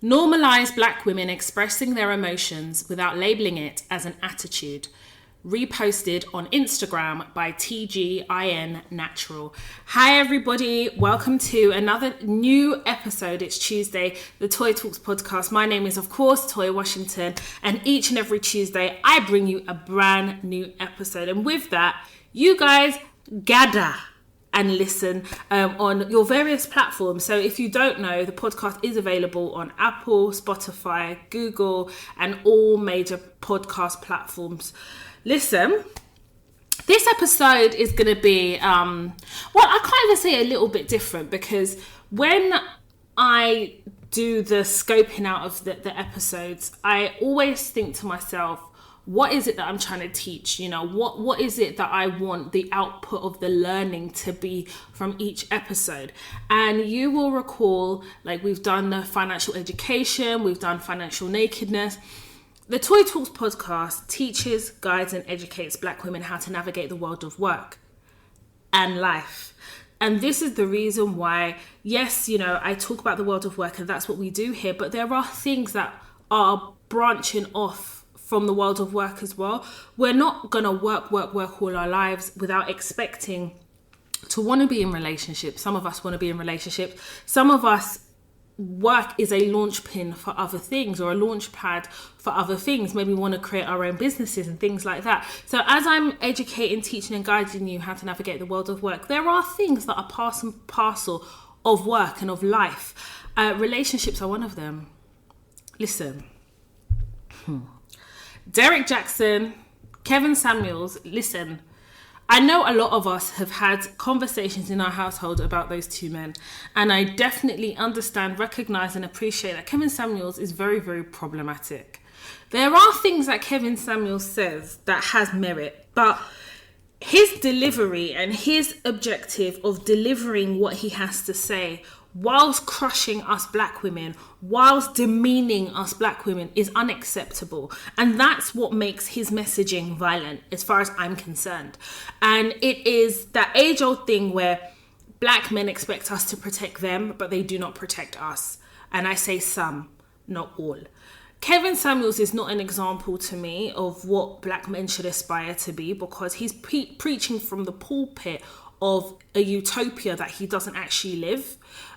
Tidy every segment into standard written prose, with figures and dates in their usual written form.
Normalize Black women expressing their emotions without labeling it as an attitude. Reposted on Instagram by TGIN Natural. Hi everybody, welcome to another new episode. It's Tuesday, the Toy Talks podcast. My name is of course Toy Washington, and each and every Tuesday I bring you a brand new episode. And with that, you guys gather and listen on your various platforms. So if you don't know, the podcast is available on Apple, Spotify, Google, and all major podcast platforms. Listen, this episode is going to be, I can't even say a little bit different, because when I do the scoping out of the episodes, I always think to myself, what is it that I'm trying to teach? You know, what is it that I want the output of the learning to be from each episode? And you will recall, like, we've done the financial education, we've done financial nakedness. The Toy Talks podcast teaches, guides, and educates Black women how to navigate the world of work and life. And this is the reason why, yes, you know, I talk about the world of work and that's what we do here, but there are things that are branching off from the world of work as well. We're not going to work all our lives without expecting to want to be in relationships. Some of us want to be in relationships. Some of us, work is a launch pin for other things, or a launch pad for other things. Maybe we want to create our own businesses and things like that. So as I'm educating, teaching and guiding you how to navigate the world of work, there are things that are part and parcel of work and of life. Relationships are one of them. Listen. Derek Jackson, Kevin Samuels, listen, I know a lot of us have had conversations in our household about those two men, and I definitely understand, recognize and appreciate that Kevin Samuels is very, very problematic. There are things that Kevin Samuels says that has merit, but his delivery and his objective of delivering what he has to say whilst crushing us Black women, whilst demeaning us Black women, is unacceptable. And that's what makes his messaging violent, as far as I'm concerned. And it is that age-old thing where Black men expect us to protect them, but they do not protect us. And I say some, not all. Kevin Samuels is not an example to me of what Black men should aspire to be, because he's preaching from the pulpit of a utopia that he doesn't actually live.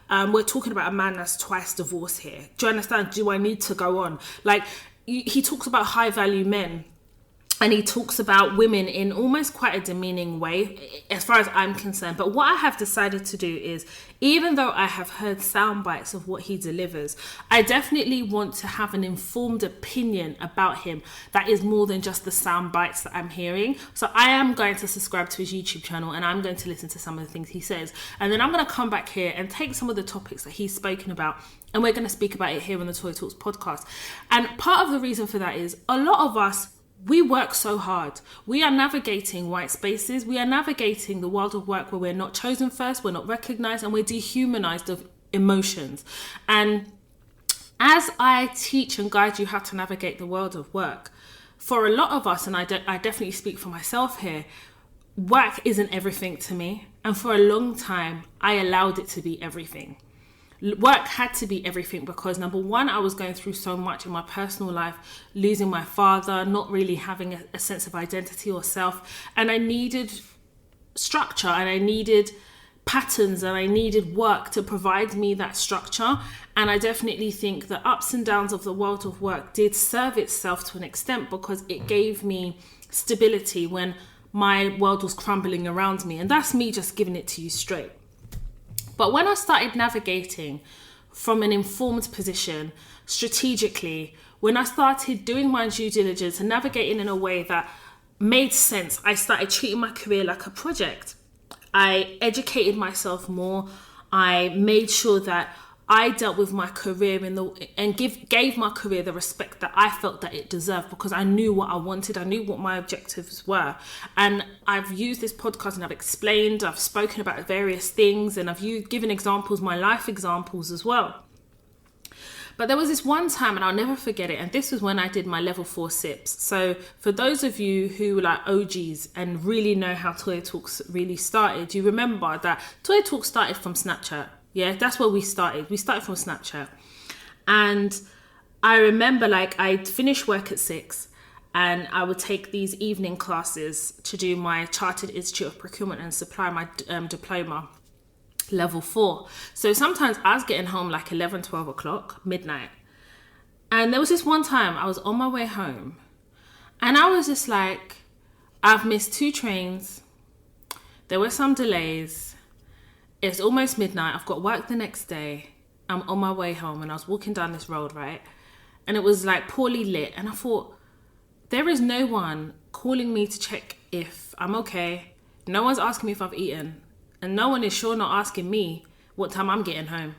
We're talking about a man that's twice divorced here. Do you understand? Do I need to go on? Like, he talks about high value men, and he talks about women in almost quite a demeaning way, as far as I'm concerned. But what I have decided to do is, even though I have heard sound bites of what he delivers, I definitely want to have an informed opinion about him that is more than just the sound bites that I'm hearing. So I am going to subscribe to his YouTube channel, and I'm going to listen to some of the things he says. And then I'm going to come back here and take some of the topics that he's spoken about, and we're going to speak about it here on the Toy Talks podcast. And part of the reason for that is, a lot of us, we work so hard. We are navigating white spaces. We are navigating the world of work where we're not chosen first, we're not recognized, and we're dehumanized of emotions. And as I teach and guide you how to navigate the world of work, for a lot of us, and I definitely speak for myself here, work isn't everything to me. And for a long time, I allowed it to be everything. Work had to be everything because, number one, I was going through so much in my personal life, losing my father, not really having a sense of identity or self. And I needed structure, and I needed patterns, and I needed work to provide me that structure. And I definitely think the ups and downs of the world of work did serve itself to an extent, because it gave me stability when my world was crumbling around me. And that's me just giving it to you straight. But when I started navigating from an informed position, strategically, when I started doing my due diligence and navigating in a way that made sense, I started treating my career like a project. I educated myself more. I made sure that I dealt with my career and gave my career the respect that I felt that it deserved, because I knew what I wanted. I knew what my objectives were. And I've used this podcast and I've explained, I've spoken about various things, and I've given examples, my life examples as well. But there was this one time, and I'll never forget it, and this was when I did my level 4 SIPs. So for those of you who are like OGs and really know how Toy Talks really started, you remember that Toy Talks started from Snapchat. Yeah, that's where we started. We started from Snapchat. And I remember like I'd finish work at 6 and I would take these evening classes to do my Chartered Institute of Procurement and Supply, my diploma, level 4. So sometimes I was getting home like 11, 12 o'clock, midnight. And there was this one time I was on my way home and I was just like, I've missed 2 trains. There were some delays. It's almost midnight. I've got work the next day. I'm on my way home and I was walking down this road, right? And it was like poorly lit. And I thought, there is no one calling me to check if I'm okay. No one's asking me if I've eaten. And no one is sure not asking me what time I'm getting home.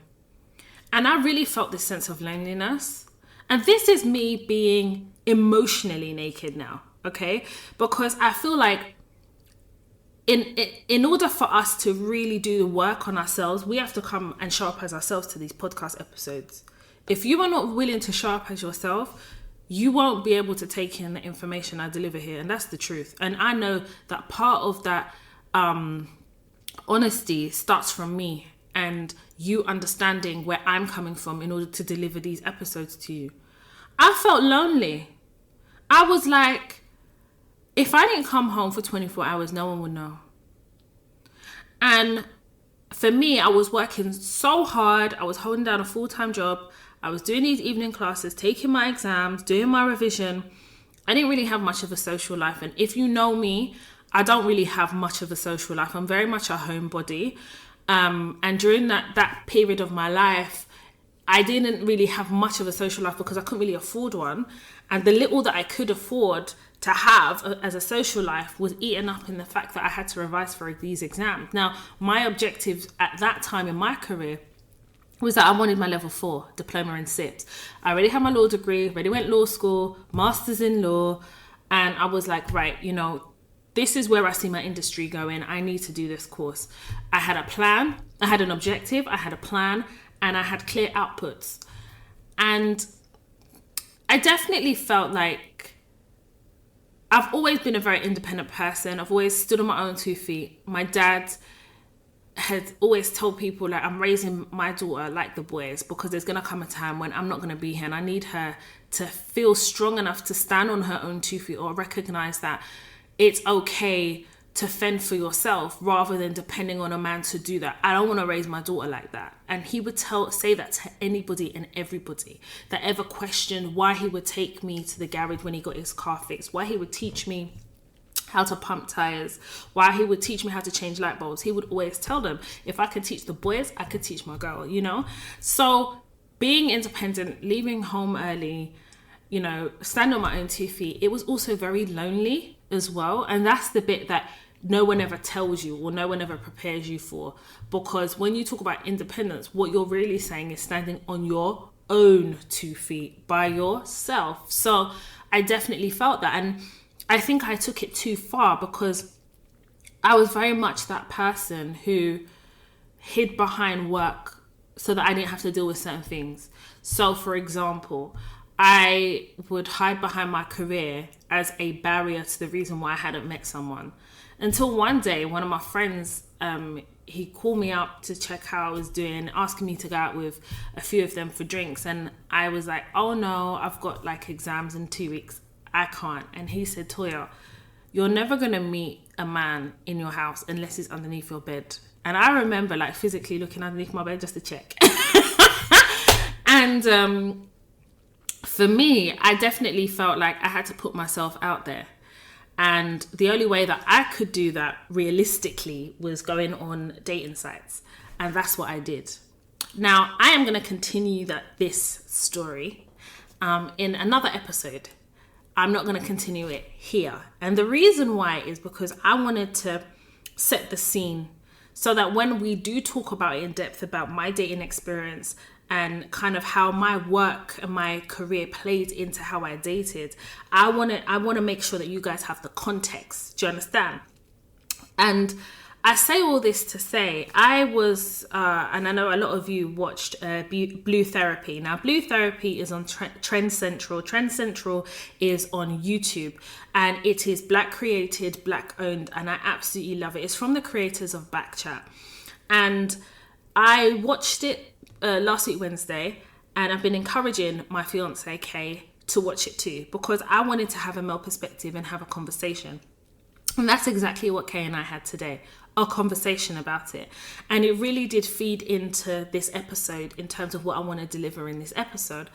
And I really felt this sense of loneliness. And this is me being emotionally naked now, okay? Because I feel like in order for us to really do the work on ourselves, we have to come and show up as ourselves to these podcast episodes. If you are not willing to show up as yourself, you won't be able to take in the information I deliver here. And that's the truth. And I know that part of that honesty starts from me and you understanding where I'm coming from in order to deliver these episodes to you. I felt lonely. I was like, if I didn't come home for 24 hours, no one would know. And for me, I was working so hard. I was holding down a full-time job. I was doing these evening classes, taking my exams, doing my revision. I didn't really have much of a social life. And if you know me, I don't really have much of a social life. I'm very much a homebody. And during that period of my life, I didn't really have much of a social life because I couldn't really afford one. And the little that I could afford to have as a social life was eaten up in the fact that I had to revise for these exams. Now, my objective at that time in my career was that I wanted my level 4 diploma in SIPS. I already had my law degree, already went law school, master's in law. And I was like, right, you know, this is where I see my industry going. I need to do this course. I had a plan, I had an objective, I had a plan, and I had clear outputs. And I definitely felt like I've always been a very independent person. I've always stood on my own 2 feet. My dad had always told people like I'm raising my daughter like the boys because there's going to come a time when I'm not going to be here and I need her to feel strong enough to stand on her own 2 feet or recognize that it's okay to fend for yourself rather than depending on a man to do that. I don't want to raise my daughter like that. And he would say that to anybody and everybody that ever questioned why he would take me to the garage when he got his car fixed, why he would teach me how to pump tires, why he would teach me how to change light bulbs. He would always tell them, if I could teach the boys, I could teach my girl, you know? So being independent, leaving home early, you know, standing on my own 2 feet, it was also very lonely as well. And that's the bit that no one ever tells you or no one ever prepares you for. Because when you talk about independence, what you're really saying is standing on your own 2 feet by yourself. So I definitely felt that. And I think I took it too far because I was very much that person who hid behind work so that I didn't have to deal with certain things. So, for example, I would hide behind my career as a barrier to the reason why I hadn't met someone. Until one day, one of my friends, he called me up to check how I was doing, asking me to go out with a few of them for drinks. And I was like, oh no, I've got like exams in 2 weeks. I can't. And he said, Toya, you're never going to meet a man in your house unless he's underneath your bed. And I remember like physically looking underneath my bed just to check. And for me, I definitely felt like I had to put myself out there. And the only way that I could do that realistically was going on dating sites. And that's what I did. Now, I am going to continue this story in another episode. I'm not going to continue it here. And the reason why is because I wanted to set the scene so that when we do talk about it in depth about my dating experience and kind of how my work and my career played into how I dated, I want to make sure that you guys have the context. Do you understand? And I say all this to say, I was, and I know a lot of you watched Blue Therapy. Now, Blue Therapy is on Trendcentral. Trendcentral is on YouTube, and it is Black created, Black owned, and I absolutely love it. It's from the creators of Backchat. And I watched it last week, Wednesday, And I've been encouraging my fiance, Kay, to watch it too, because I wanted to have a male perspective and have a conversation. And that's exactly what Kay and I had today, a conversation about it. And it really did feed into this episode in terms of what I want to deliver in this episode.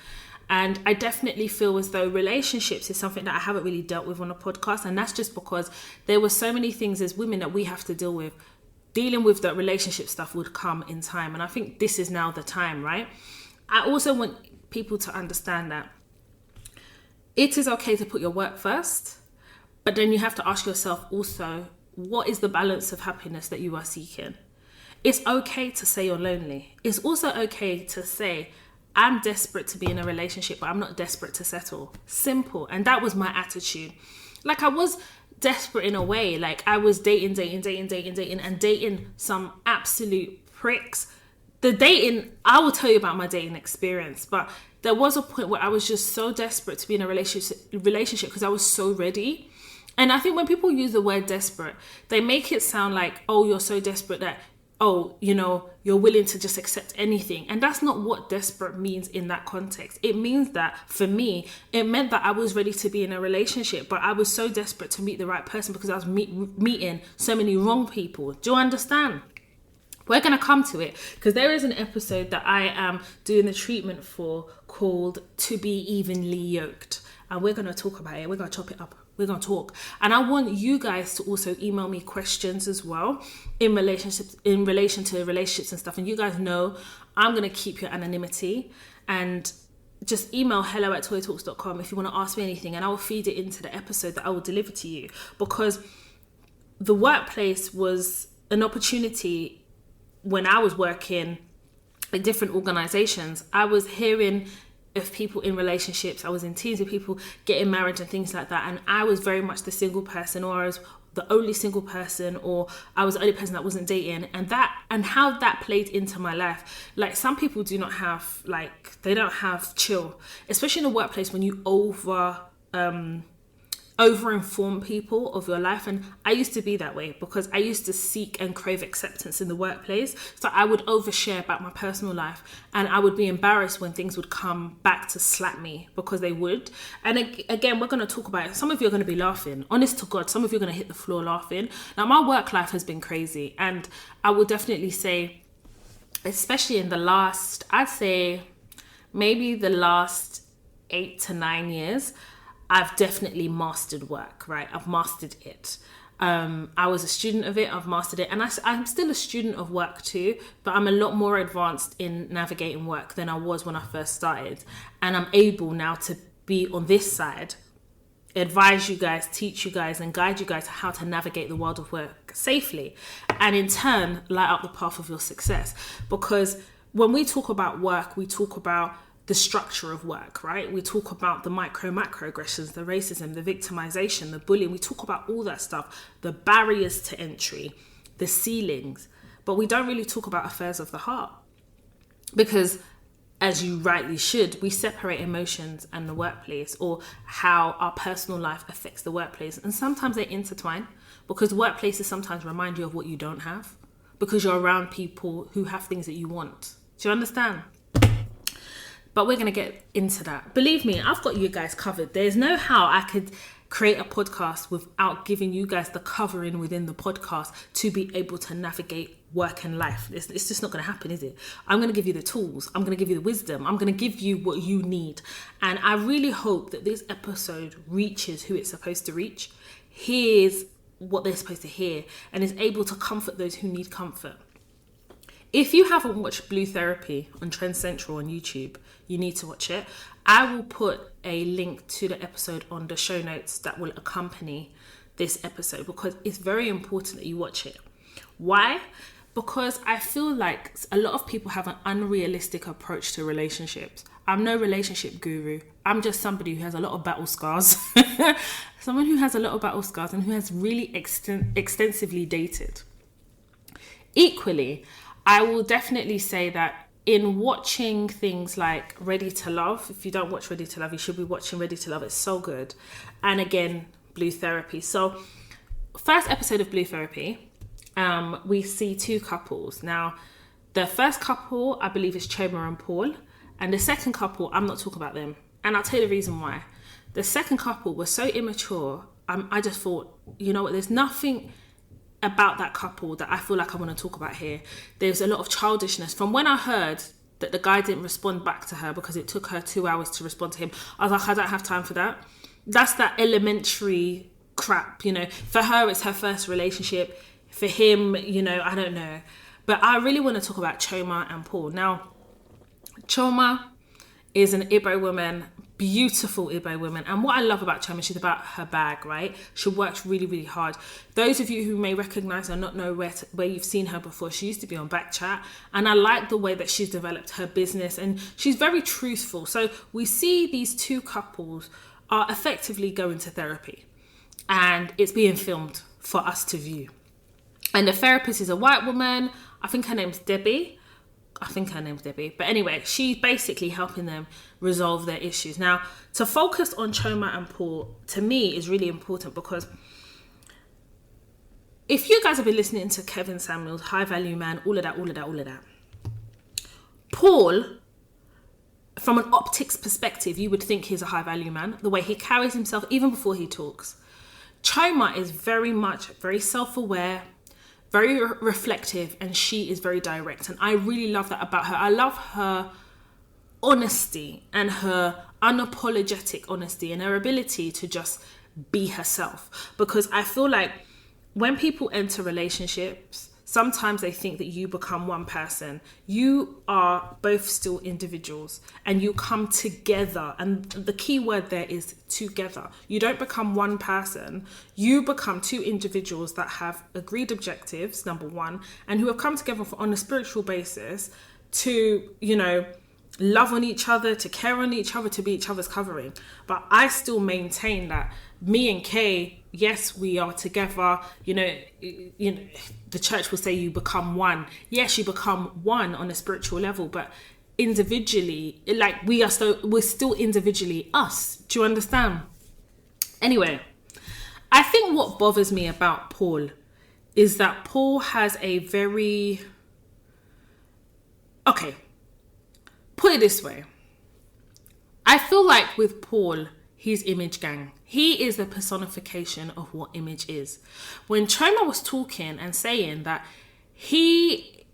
And I definitely feel as though relationships is something that I haven't really dealt with on a podcast. And that's just because there were so many things as women that we have to deal with. Dealing with that relationship stuff would come in time. And I think this is now the time, right? I also want people to understand that it is okay to put your work first, but then you have to ask yourself also, what is the balance of happiness that you are seeking? It's okay to say you're lonely. It's also okay to say, I'm desperate to be in a relationship, but I'm not desperate to settle. Simple. And that was my attitude. Like, I was desperate in a way. Like, I was dating and dating some absolute pricks. The dating, I will tell you about my dating experience, but there was a point where I was just so desperate to be in a relationship because I was so ready. And I think when people use the word desperate, they make it sound like, oh, you're so desperate that, oh, you know, you're willing to just accept anything. And that's not what desperate means in that context. It means that, for me, it meant that I was ready to be in a relationship, but I was so desperate to meet the right person because I was meeting so many wrong people. Do you understand? We're going to come to it because there is an episode that I am doing the treatment for called To Be Evenly Yoked. And we're going to talk about it. We're going to chop it up. We're going to talk. And I want you guys to also email me questions as well in relation to relationships and stuff. And you guys know I'm going to keep your anonymity. And just email hello@toytalks.com if you want to ask me anything. And I will feed it into the episode that I will deliver to you. Because the workplace was an opportunity. When I was working in different organizations, I was hearing of people in relationships. I was in teams with people getting married and things like that. And I was very much the single person, or I was the only single person, or I was the only person that wasn't dating. And how that played into my life. Like, some people do not have, like, they don't have chill, especially in the workplace when you over-inform people of your life. And I used to be that way because I used to seek and crave acceptance in the workplace. So I would overshare about my personal life, and I would be embarrassed when things would come back to slap me, because they would. And again, we're going to talk about it. Some of you are going to be laughing. Honest to God, some of you are going to hit the floor laughing. Now, my work life has been crazy, and I will definitely say, especially in the last, I'd say maybe the last 8 to 9 years, I've definitely mastered work, right? I've mastered it. I was a student of it, I've mastered it. And I'm still a student of work too, but I'm a lot more advanced in navigating work than I was when I first started. And I'm able now to be on this side, advise you guys, teach you guys, and guide you guys how to navigate the world of work safely. And in turn, light up the path of your success. Because when we talk about work, we talk about the structure of work, right? We talk about the macro aggressions, the racism, the victimization, the bullying. We talk about all that stuff, the barriers to entry, the ceilings, but we don't really talk about affairs of the heart, because, as you rightly should, we separate emotions and the workplace, or how our personal life affects the workplace. And sometimes they intertwine, because workplaces sometimes remind you of what you don't have, because you're around people who have things that you want. Do you understand? But we're going to get into that. Believe me, I've got you guys covered. There's no how I could create a podcast without giving you guys the covering within the podcast to be able to navigate work and life. It's just not going to happen, is it? I'm going to give you the tools. I'm going to give you the wisdom. I'm going to give you what you need. And I really hope that this episode reaches who it's supposed to reach, hears what they're supposed to hear, and is able to comfort those who need comfort. If you haven't watched Blue Therapy on Trendcentral on YouTube, you need to watch it. I will put a link to the episode on the show notes that will accompany this episode, because it's very important that you watch it. Why? Because I feel like a lot of people have an unrealistic approach to relationships. I'm no relationship guru. I'm just somebody who has a lot of battle scars. Someone who has a lot of battle scars and who has really extensively dated. Equally, I will definitely say that in watching things like Ready to Love, if you don't watch Ready to Love, you should be watching Ready to Love. It's so good. And again, Blue Therapy. So, first episode of Blue Therapy, we see two couples. Now, the first couple, I believe, is Choma and Paul. And the second couple, I'm not talking about them. And I'll tell you the reason why. The second couple was so immature. I just thought, you know what, there's nothing about that couple that I feel like I want to talk about here. There's a lot of childishness. From when I heard that the guy didn't respond back to her because it took her 2 hours to respond to him, I was like, I don't have time for that. That's that elementary crap, you know. For her, it's her first relationship. For him, you know, I don't know. But I really want to talk about Choma and Paul. Now, Choma is an Igbo woman, beautiful Igbo woman. And what I love about Choma, she's about her bag, right? She works really, really hard. Those of you who may recognize her, not know where you've seen her before, she used to be on Backchat. And I like the way that she's developed her business. And she's very truthful. So we see these two couples are effectively going to therapy. And it's being filmed for us to view. And the therapist is a white woman. I think her name's Debbie. But anyway, she's basically helping them resolve their issues. Now, to focus on Choma and Paul, to me, is really important because if you guys have been listening to Kevin Samuels, High Value Man, all of that. Paul, from an optics perspective, you would think he's a high value man. The way he carries himself, even before he talks. Choma is very self-aware, very reflective, and she is very direct. And I really love that about her. I love her honesty and her unapologetic honesty and her ability to just be herself. Because I feel like when people enter relationships, sometimes they think that you become one person. You are both still individuals and you come together. And the key word there is together. You don't become one person. You become two individuals that have agreed objectives, number one, and who have come together on a spiritual basis to, you know, love on each other, to care on each other, to be each other's covering. But I still maintain that me and Kay, yes, we are together. You know, the church will say you become one. Yes, you become one on a spiritual level, but individually, like we're still individually us. Do you understand? Anyway, I think what bothers me about Paul is that Paul has a very... Okay, put it this way. I feel like with Paul, he's image gang. He is the personification of what image is. When Choma was talking and saying that he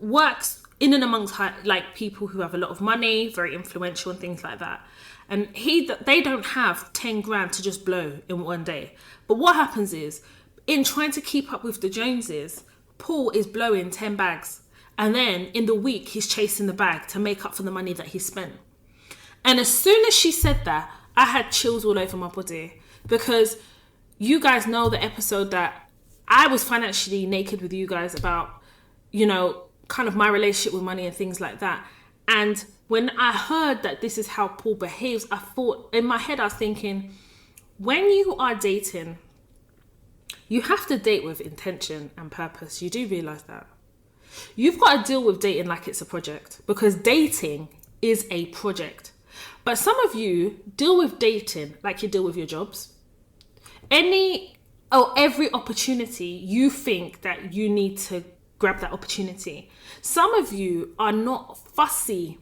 works in and amongst like people who have a lot of money, very influential and things like that. And they don't have 10 grand to just blow in one day. But what happens is, in trying to keep up with the Joneses, Paul is blowing 10 bags. And then in the week, he's chasing the bag to make up for the money that he spent. And as soon as she said that, I had chills all over my body. Because you guys know the episode that I was financially naked with you guys about, you know, kind of my relationship with money and things like that. And when I heard that this is how Paul behaves, I thought, in my head, I was thinking, when you are dating, you have to date with intention and purpose. You do realise that. You've got to deal with dating like it's a project, because dating is a project. But some of you deal with dating like you deal with your jobs. Every opportunity, you think that you need to grab that opportunity. Some of you are not fussy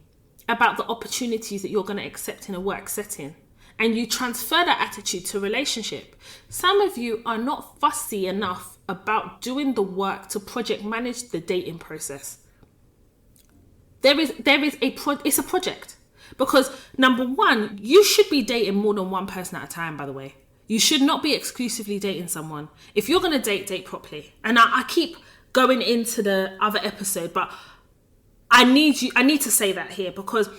about the opportunities that you're going to accept in a work setting, and you transfer that attitude to a relationship. Some of you are not fussy enough about doing the work to project manage the dating process. It's a project. Because number one, you should be dating more than one person at a time, by the way. You should not be exclusively dating someone. If you're going to date properly. And I keep going into the other episode, but I need to say that here, because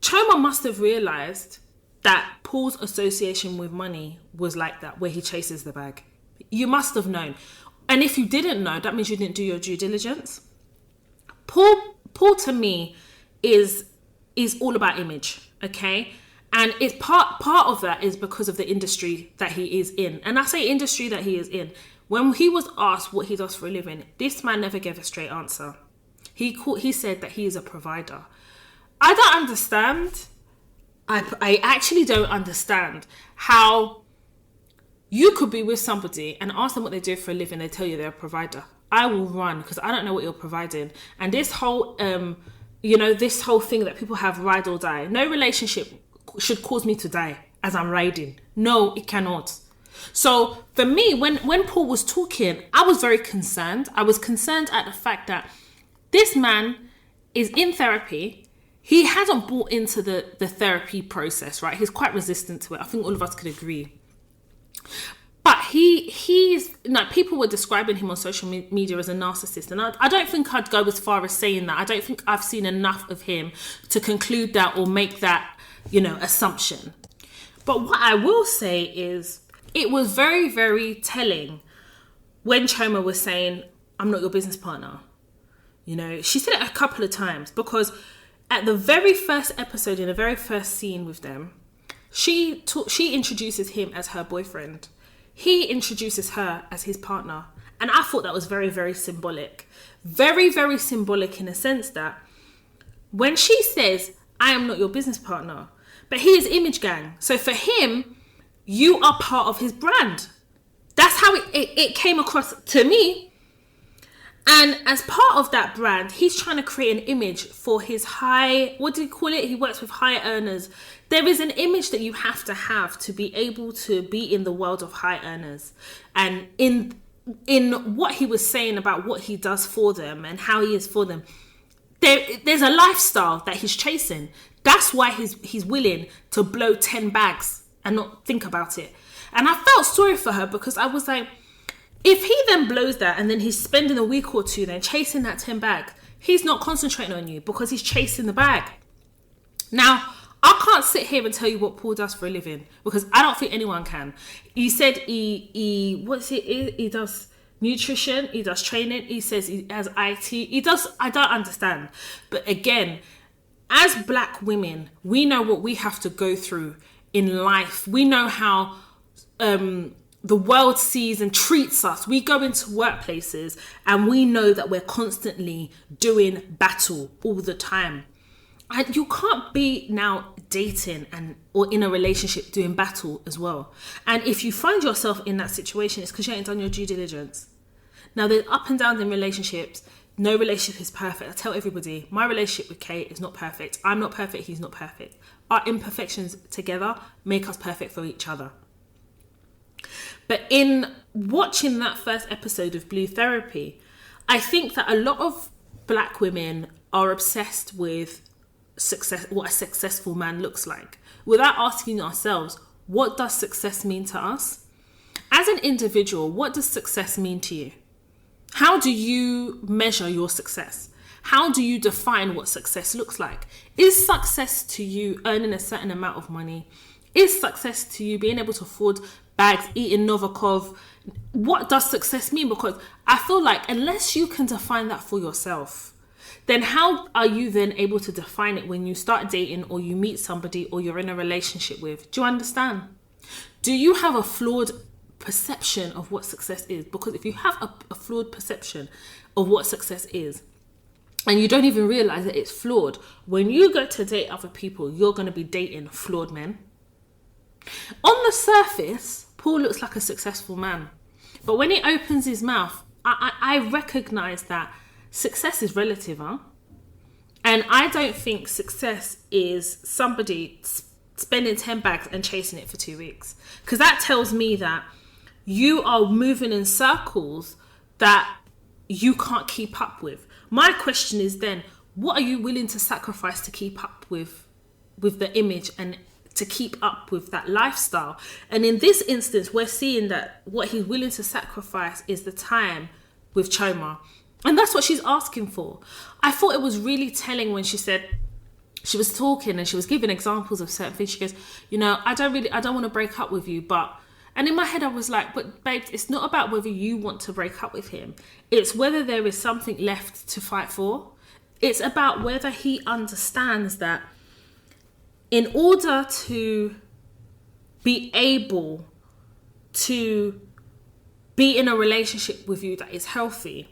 Choma must have realised that Paul's association with money was like that, where he chases the bag. You must have known. And if you didn't know, that means you didn't do your due diligence. Paul to me is all about image, okay? And it's part of that is because of the industry that he is in. And I say industry that he is in. When he was asked what he does for a living, this man never gave a straight answer. He said that he is a provider. I don't understand. I actually don't understand how you could be with somebody and ask them what they do for a living. They tell you they're a provider. I will run, because I don't know what you're providing. And this whole this whole thing that people have, ride or die. No relationship should cause me to die as I'm riding. No, it cannot. So for me, when Paul was talking, I was very concerned. I was concerned at the fact that this man is in therapy. He hasn't bought into the therapy process, right? He's quite resistant to it. I think all of us could agree. But he's people were describing him on social media as a narcissist. And I don't think I'd go as far as saying that. I don't think I've seen enough of him to conclude that or make that, assumption. But what I will say is it was very, very telling when Choma was saying, I'm not your business partner. She said it a couple of times, because at the very first episode, in the very first scene with them, she introduces him as her boyfriend. He introduces her as his partner. And I thought that was very, very symbolic. Very, very symbolic in a sense that when she says, I am not your business partner, but he is Image Gang. So for him, you are part of his brand. That's how it came across to me. And as part of that brand, he's trying to create an image for his what do you call it? He works with high earners. There is an image that you have to be able to be in the world of high earners. And in what he was saying about what he does for them and how he is for them, there's a lifestyle that he's chasing. That's why he's willing to blow 10 bags and not think about it. And I felt sorry for her, because I was like, if he then blows that and then he's spending a week or two then chasing that 10 bag, he's not concentrating on you because he's chasing the bag. Now, I can't sit here and tell you what Paul does for a living, because I don't think anyone can. He said he does nutrition, he does training, he says he has IT, I don't understand. But again, as black women, we know what we have to go through in life. We know how the world sees and treats us. We go into workplaces and we know that we're constantly doing battle all the time. And you can't be now dating or in a relationship doing battle as well. And if you find yourself in that situation, it's because you ain't done your due diligence. Now, there's up and downs in relationships. No relationship is perfect. I tell everybody, my relationship with Kate is not perfect. I'm not perfect. He's not perfect. Our imperfections together make us perfect for each other. But in watching that first episode of Blue Therapy, I think that a lot of black women are obsessed with success, what a successful man looks like, without asking ourselves, what does success mean to us? As an individual, what does success mean to you? How do you measure your success? How do you define what success looks like? Is success to you earning a certain amount of money? Is success to you being able to afford bags, eating Novikov? What does success mean? Because I feel like unless you can define that for yourself, then how are you then able to define it when you start dating or you meet somebody or you're in a relationship with? Do you understand? Do you have a flawed perception of what success is? Because if you have a flawed perception of what success is, and you don't even realize that it's flawed, when you go to date other people, you're going to be dating flawed men. On the surface, Paul looks like a successful man. But when he opens his mouth, I recognize that success is relative, huh? And I don't think success is somebody spending 10 bags and chasing it for 2 weeks. Because that tells me that you are moving in circles that you can't keep up with. My question is then, what are you willing to sacrifice to keep up with the image and to keep up with that lifestyle? And in this instance, we're seeing that what he's willing to sacrifice is the time with Choma. And that's what she's asking for. I thought it was really telling when she said, she was talking and she was giving examples of certain things. She goes, I don't want to break up with you, but, and in my head I was like, but babe, it's not about whether you want to break up with him. It's whether there is something left to fight for. It's about whether he understands that in order to be able to be in a relationship with you that is healthy,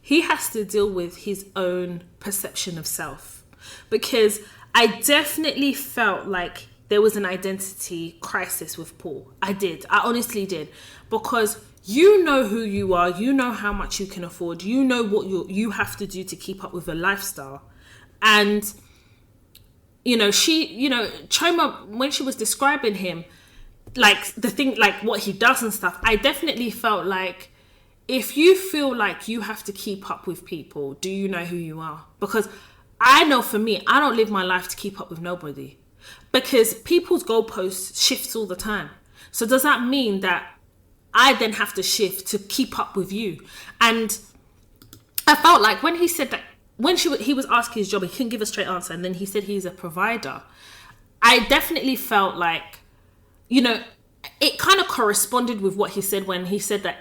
he has to deal with his own perception of self. Because I definitely felt like there was an identity crisis with Paul. I honestly did. Because you know who you are, you know how much you can afford, you know what you have to do to keep up with a lifestyle. And, Choma, when she was describing him, like the thing, like what he does and stuff, I definitely felt like, if you feel like you have to keep up with people, do you know who you are? Because I know for me, I don't live my life to keep up with nobody, because people's goalposts shifts all the time. So does that mean that I then have to shift to keep up with you? And I felt like when he said that, when he was asking his job, he couldn't give a straight answer, and then he said he's a provider. I definitely felt like, it kind of corresponded with what he said when he said that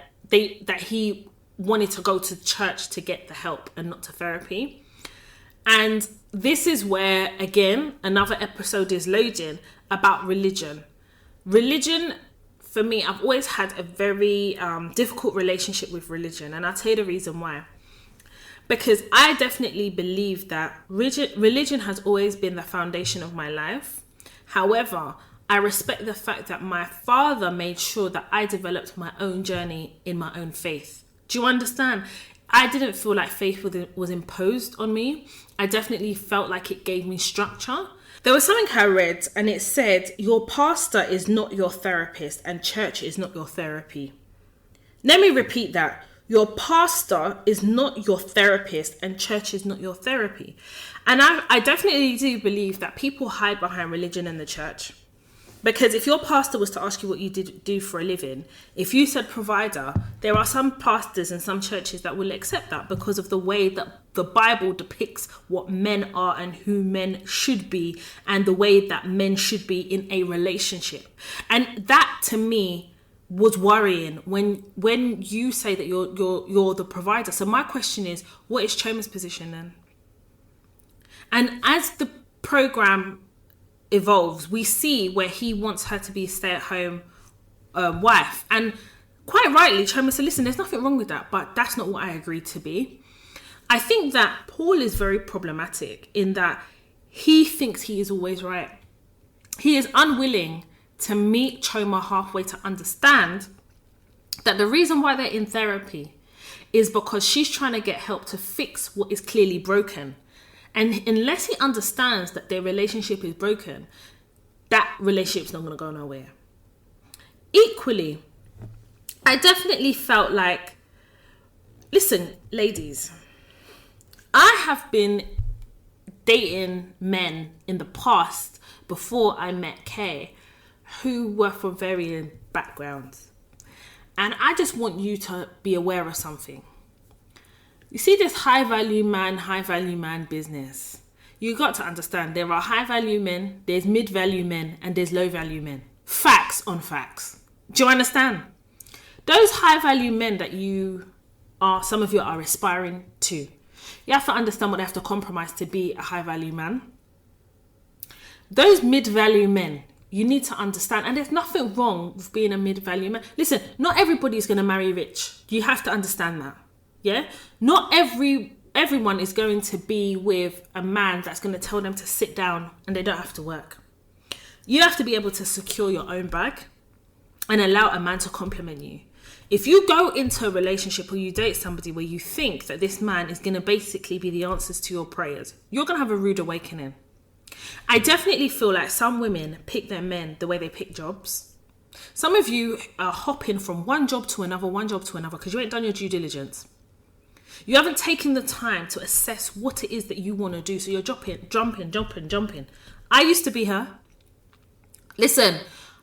he wanted to go to church to get the help and not to therapy. And this is where, again, another episode is loading about religion. Religion, for me, I've always had a very difficult relationship with religion. And I'll tell you the reason why. Because I definitely believe that religion has always been the foundation of my life. However, I respect the fact that my father made sure that I developed my own journey in my own faith. Do you understand? I didn't feel like faith was imposed on me. I definitely felt like it gave me structure. There was something I read and it said, your pastor is not your therapist and church is not your therapy. Let me repeat that. Your pastor is not your therapist and church is not your therapy. And I definitely do believe that people hide behind religion and the church. Because if your pastor was to ask you what you do for a living, if you said provider, there are some pastors and some churches that will accept that because of the way that the Bible depicts what men are and who men should be and the way that men should be in a relationship. And that to me was worrying when you say that you're the provider. So my question is, what is Choma's position then? And as the program evolves, we see where he wants her to be a stay-at-home wife, and quite rightly Choma said, listen, there's nothing wrong with that, but that's not what I agreed to be. I think that Paul is very problematic in that he thinks he is always right. He is unwilling to meet Choma halfway to understand that the reason why they're in therapy is because she's trying to get help to fix what is clearly broken. And unless he understands that their relationship is broken, that relationship's not going to go nowhere. Equally, I definitely felt like, listen, ladies, I have been dating men in the past before I met Kay who were from varying backgrounds. And I just want you to be aware of something. You see this high value man business. You got to understand there are high value men, there's mid value men, and there's low value men. Facts on facts. Do you understand? Those high value men that some of you are aspiring to, you have to understand what they have to compromise to be a high value man. Those mid value men, you need to understand, and there's nothing wrong with being a mid value man. Listen, not everybody is going to marry rich. You have to understand that. Yeah, not everyone is going to be with a man that's going to tell them to sit down and they don't have to work. You have to be able to secure your own bag and allow a man to compliment you. If you go into a relationship or you date somebody where you think that this man is going to basically be the answers to your prayers, you're going to have a rude awakening. I definitely feel like some women pick their men the way they pick jobs. Some of you are hopping from one job to another because you ain't done your due diligence. You haven't taken the time to assess what it is that you want to do. So you're jumping. I used to be her. Listen,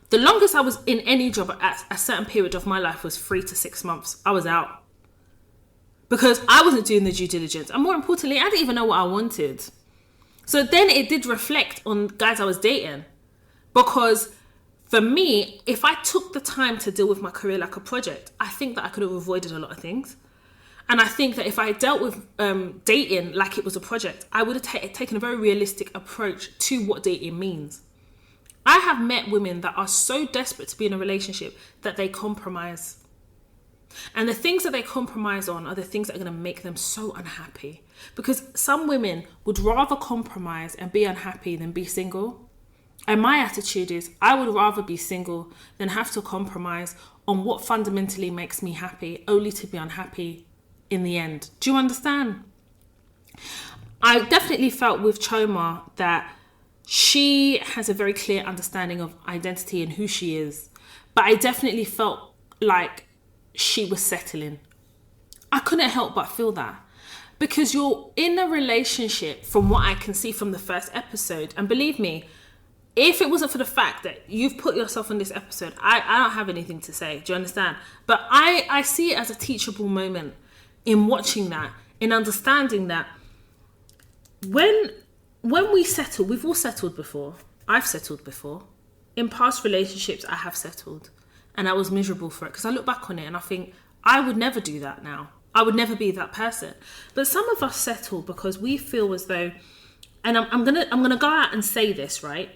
the longest I was in any job at a certain period of my life was 3 to 6 months. I was out. Because I wasn't doing the due diligence. And more importantly, I didn't even know what I wanted. So then it did reflect on guys I was dating. Because for me, if I took the time to deal with my career like a project, I think that I could have avoided a lot of things. And I think that if I dealt with dating like it was a project, I would have taken a very realistic approach to what dating means. I have met women that are so desperate to be in a relationship that they compromise. And the things that they compromise on are the things that are going to make them so unhappy. Because some women would rather compromise and be unhappy than be single. And my attitude is, I would rather be single than have to compromise on what fundamentally makes me happy, only to be unhappy in the end. Do you understand? I definitely felt with Choma that she has a very clear understanding of identity and who she is. But I definitely felt like she was settling. I couldn't help but feel that. Because you're in a relationship, from what I can see from the first episode, and believe me, if it wasn't for the fact that you've put yourself in this episode, I don't have anything to say. Do you understand? But I see it as a teachable moment in watching that, in understanding that when we settle, we've all settled before. I've settled before. In past relationships, I have settled. And I was miserable for it. Because I look back on it and I think, I would never do that now. I would never be that person. But some of us settle because we feel as though, and I'm gonna go out and say this, right?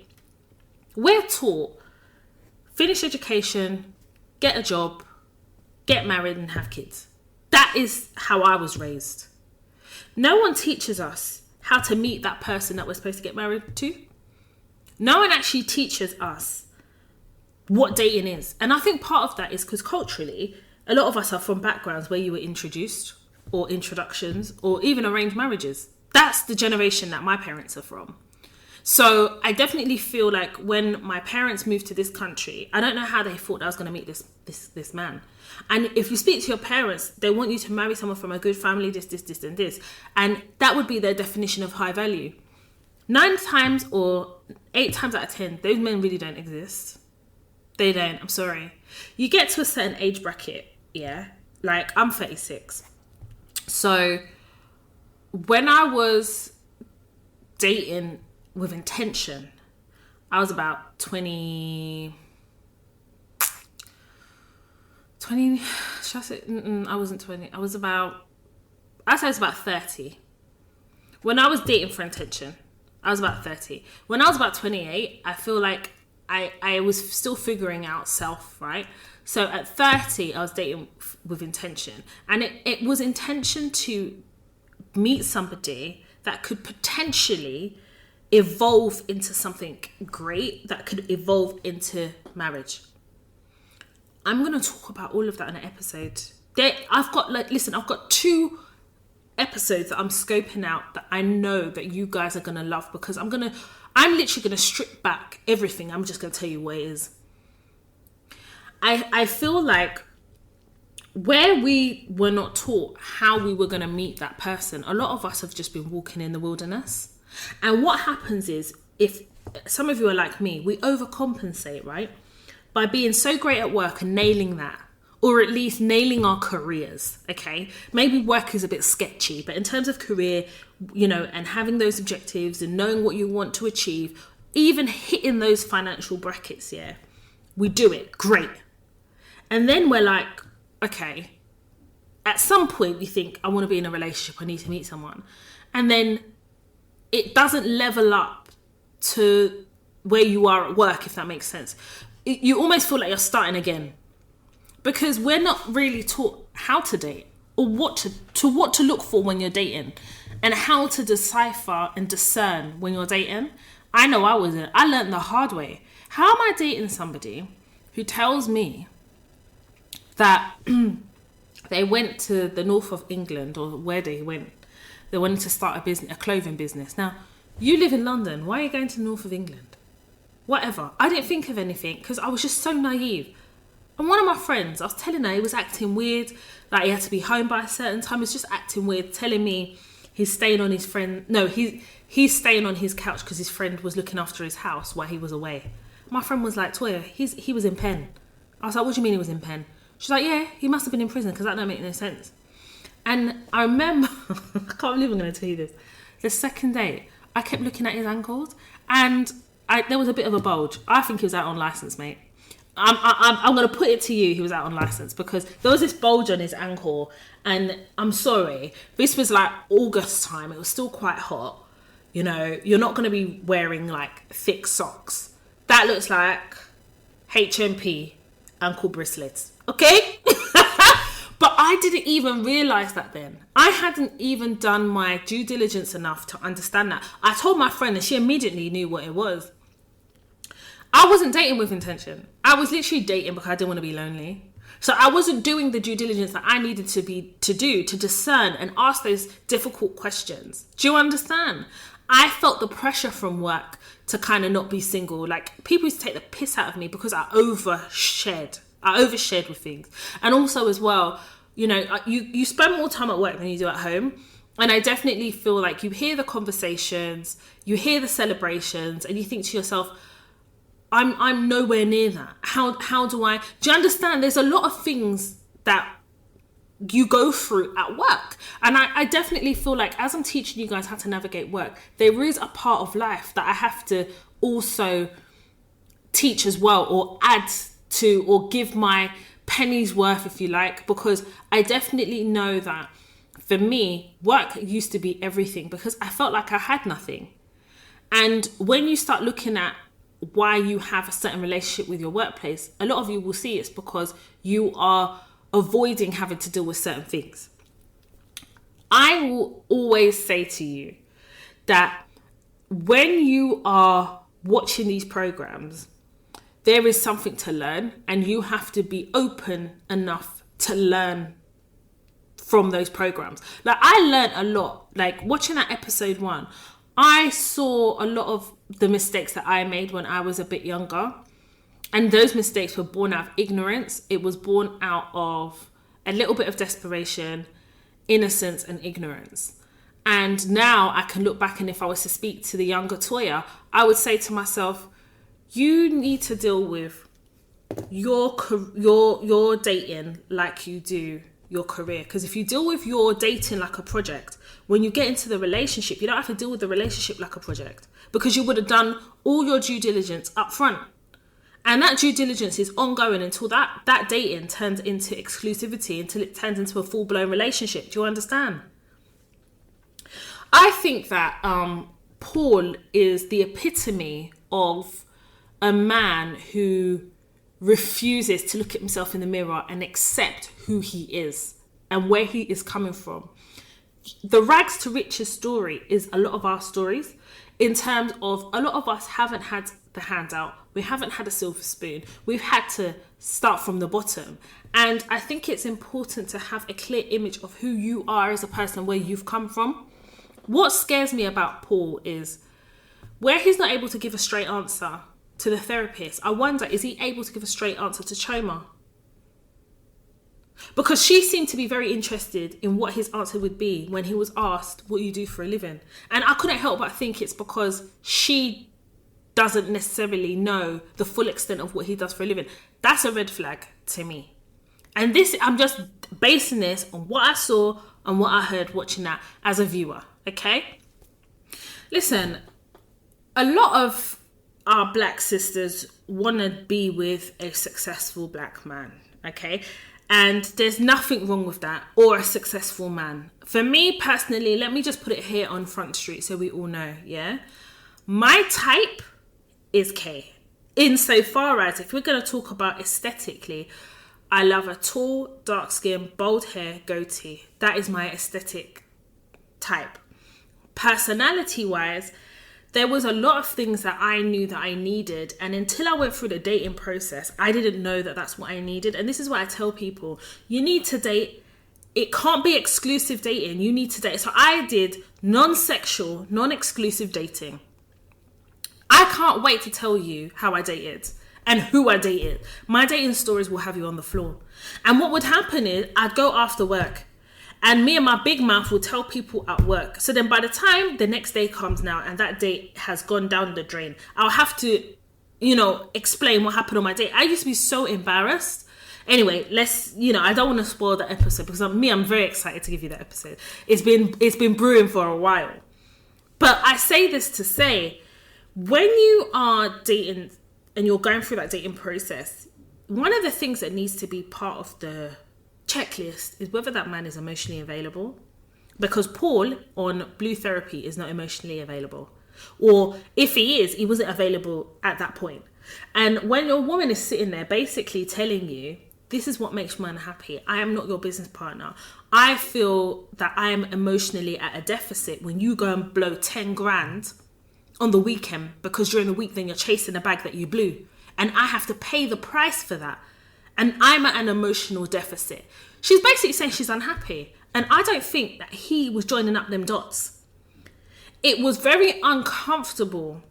We're taught, finish education, get a job, get married and have kids. That is how I was raised. No one teaches us how to meet that person that we're supposed to get married to. No one actually teaches us what dating is. And I think part of that is because culturally, a lot of us are from backgrounds where you were introduced, or introductions, or even arranged marriages. That's the generation that my parents are from. So I definitely feel like when my parents moved to this country, I don't know how they thought I was going to meet this man. And if you speak to your parents, they want you to marry someone from a good family, this, and this. And that would be their definition of high value. 9 times or 8 times out of 10, those men really don't exist. They don't, I'm sorry. You get to a certain age bracket, yeah? Like, I'm 36. So when I was dating with intention, I was about 20, should I say, I wasn't 20, I'd say I was about 30. When I was dating for intention, I was about 30. When I was about 28, I feel like I was still figuring out self, right? So at 30, I was dating with intention. And it was intention to meet somebody that could potentially evolve into something great, that could evolve into marriage. I'm going to talk about all of that in an episode. I've got 2 episodes that I'm scoping out that I know that you guys are going to love, because I'm literally going to strip back everything. I'm just going to tell you what it is. I feel like where we were not taught how we were going to meet that person, a lot of us have just been walking in the wilderness. And what happens is, if some of you are like me, we overcompensate, right? By being so great at work and nailing that, or at least nailing our careers, okay? Maybe work is a bit sketchy, but in terms of career, and having those objectives and knowing what you want to achieve, even hitting those financial brackets, yeah, we do it, great. And then we're like, okay, at some point we think, I want to be in a relationship, I need to meet someone. And then it doesn't level up to where you are at work, if that makes sense. You almost feel like you're starting again, because we're not really taught how to date, or what to look for when you're dating, and how to decipher and discern when you're dating. I know I wasn't. I learned the hard way. How am I dating somebody who tells me that they went to the north of England, or where they went to start a clothing business. Now, you live in London. Why are you going to the north of England? Whatever. I didn't think of anything because I was just so naive. And one of my friends, I was telling her he was acting weird, like he had to be home by a certain time. He was just acting weird, telling me he's staying on his friend. No, he's staying on his couch because his friend was looking after his house while he was away. My friend was like, Toya, he was in pen. I was like, what do you mean he was in pen? She's like, yeah, he must have been in prison because that don't make no sense. And I remember, I can't believe I'm going to tell you this. The second date, I kept looking at his ankles and there was a bit of a bulge. I think he was out on license, mate. I'm going to put it to you, he was out on license, because there was this bulge on his ankle, and I'm sorry, this was like August time, it was still quite hot, you're not going to be wearing like thick socks. That looks like HMP ankle bracelets, okay? But I didn't even realise that then. I hadn't even done my due diligence enough to understand that. I told my friend and she immediately knew what it was. I wasn't dating with intention. I was literally dating because I didn't want to be lonely. So I wasn't doing the due diligence that I needed to do to discern and ask those difficult questions. Do you understand? I felt the pressure from work to kind of not be single. Like, people used to take the piss out of me because I overshared with things. And also as well, you know, you spend more time at work than you do at home. And I definitely feel like you hear the conversations, you hear the celebrations, and you think to yourself, I'm nowhere near that. How do you understand? There's a lot of things that you go through at work. And I definitely feel like, as I'm teaching you guys how to navigate work, there is a part of life that I have to also teach as well, or add to, or give my penny's worth, if you like, because I definitely know that for me, work used to be everything because I felt like I had nothing. And when you start looking at why you have a certain relationship with your workplace, a lot of you will see it's because you are avoiding having to deal with certain things. I will always say to you that when you are watching these programs, there is something to learn, and you have to be open enough to learn from those programs. Like, I learned a lot. Like, watching that episode 1, I saw a lot of the mistakes that I made when I was a bit younger. And those mistakes were born out of ignorance. It was born out of a little bit of desperation, innocence, and ignorance. And now I can look back, and if I was to speak to the younger Toya, I would say to myself, you need to deal with your dating like you do your career. Because if you deal with your dating like a project, when you get into the relationship, you don't have to deal with the relationship like a project, because you would have done all your due diligence up front. And that due diligence is ongoing until that dating turns into exclusivity, until it turns into a full-blown relationship. Do you understand? I think that Paul is the epitome of a man who refuses to look at himself in the mirror and accept who he is and where he is coming from. The rags to riches story is a lot of our stories, in terms of a lot of us haven't had the handout. We haven't had a silver spoon. We've had to start from the bottom. And I think it's important to have a clear image of who you are as a person, where you've come from. What scares me about Paul is where he's not able to give a straight answer to the therapist. I wonder, is he able to give a straight answer to Choma? Because she seemed to be very interested in what his answer would be when he was asked what you do for a living. And I couldn't help but think it's because she doesn't necessarily know the full extent of what he does for a living. That's a red flag to me. And this, I'm just basing this on what I saw and what I heard watching that as a viewer, okay? Listen, a lot of our black sisters want to be with a successful black man, okay? And there's nothing wrong with that, or a successful man. For me personally, let me just put it here on Front Street so we all know, yeah? My type is K. Insofar as, if we're going to talk about aesthetically, I love a tall, dark skin, bold hair, goatee. That is my aesthetic type. Personality-wise, there was a lot of things that I knew that I needed, and until I went through the dating process, I didn't know that that's what I needed. And this is what I tell people: you need to date. It can't be exclusive dating. You need to date. So I did non-sexual, non-exclusive dating. I can't wait to tell you how I dated and who I dated. My dating stories will have you on the floor. And what would happen is I'd go after work, and me and my big mouth will tell people at work. So then by the time the next day comes now and that date has gone down the drain, I'll have to, explain what happened on my date. I used to be so embarrassed. Anyway, I don't want to spoil the episode, because I'm very excited to give you that episode. It's been brewing for a while. But I say this to say, when you are dating and you're going through that dating process, one of the things that needs to be part of the checklist is whether that man is emotionally available, because Paul on Blue Therapy is not emotionally available, or if he wasn't available at that point. And when your woman is sitting there basically telling you, this is what makes me unhappy, I am not your business partner, I feel that I am emotionally at a deficit when you go and blow 10 grand on the weekend, because during the week then you're chasing a bag that you blew, and I have to pay the price for that. and I'm at an emotional deficit. She's basically saying she's unhappy. And I don't think that he was joining up them dots. It was very uncomfortable,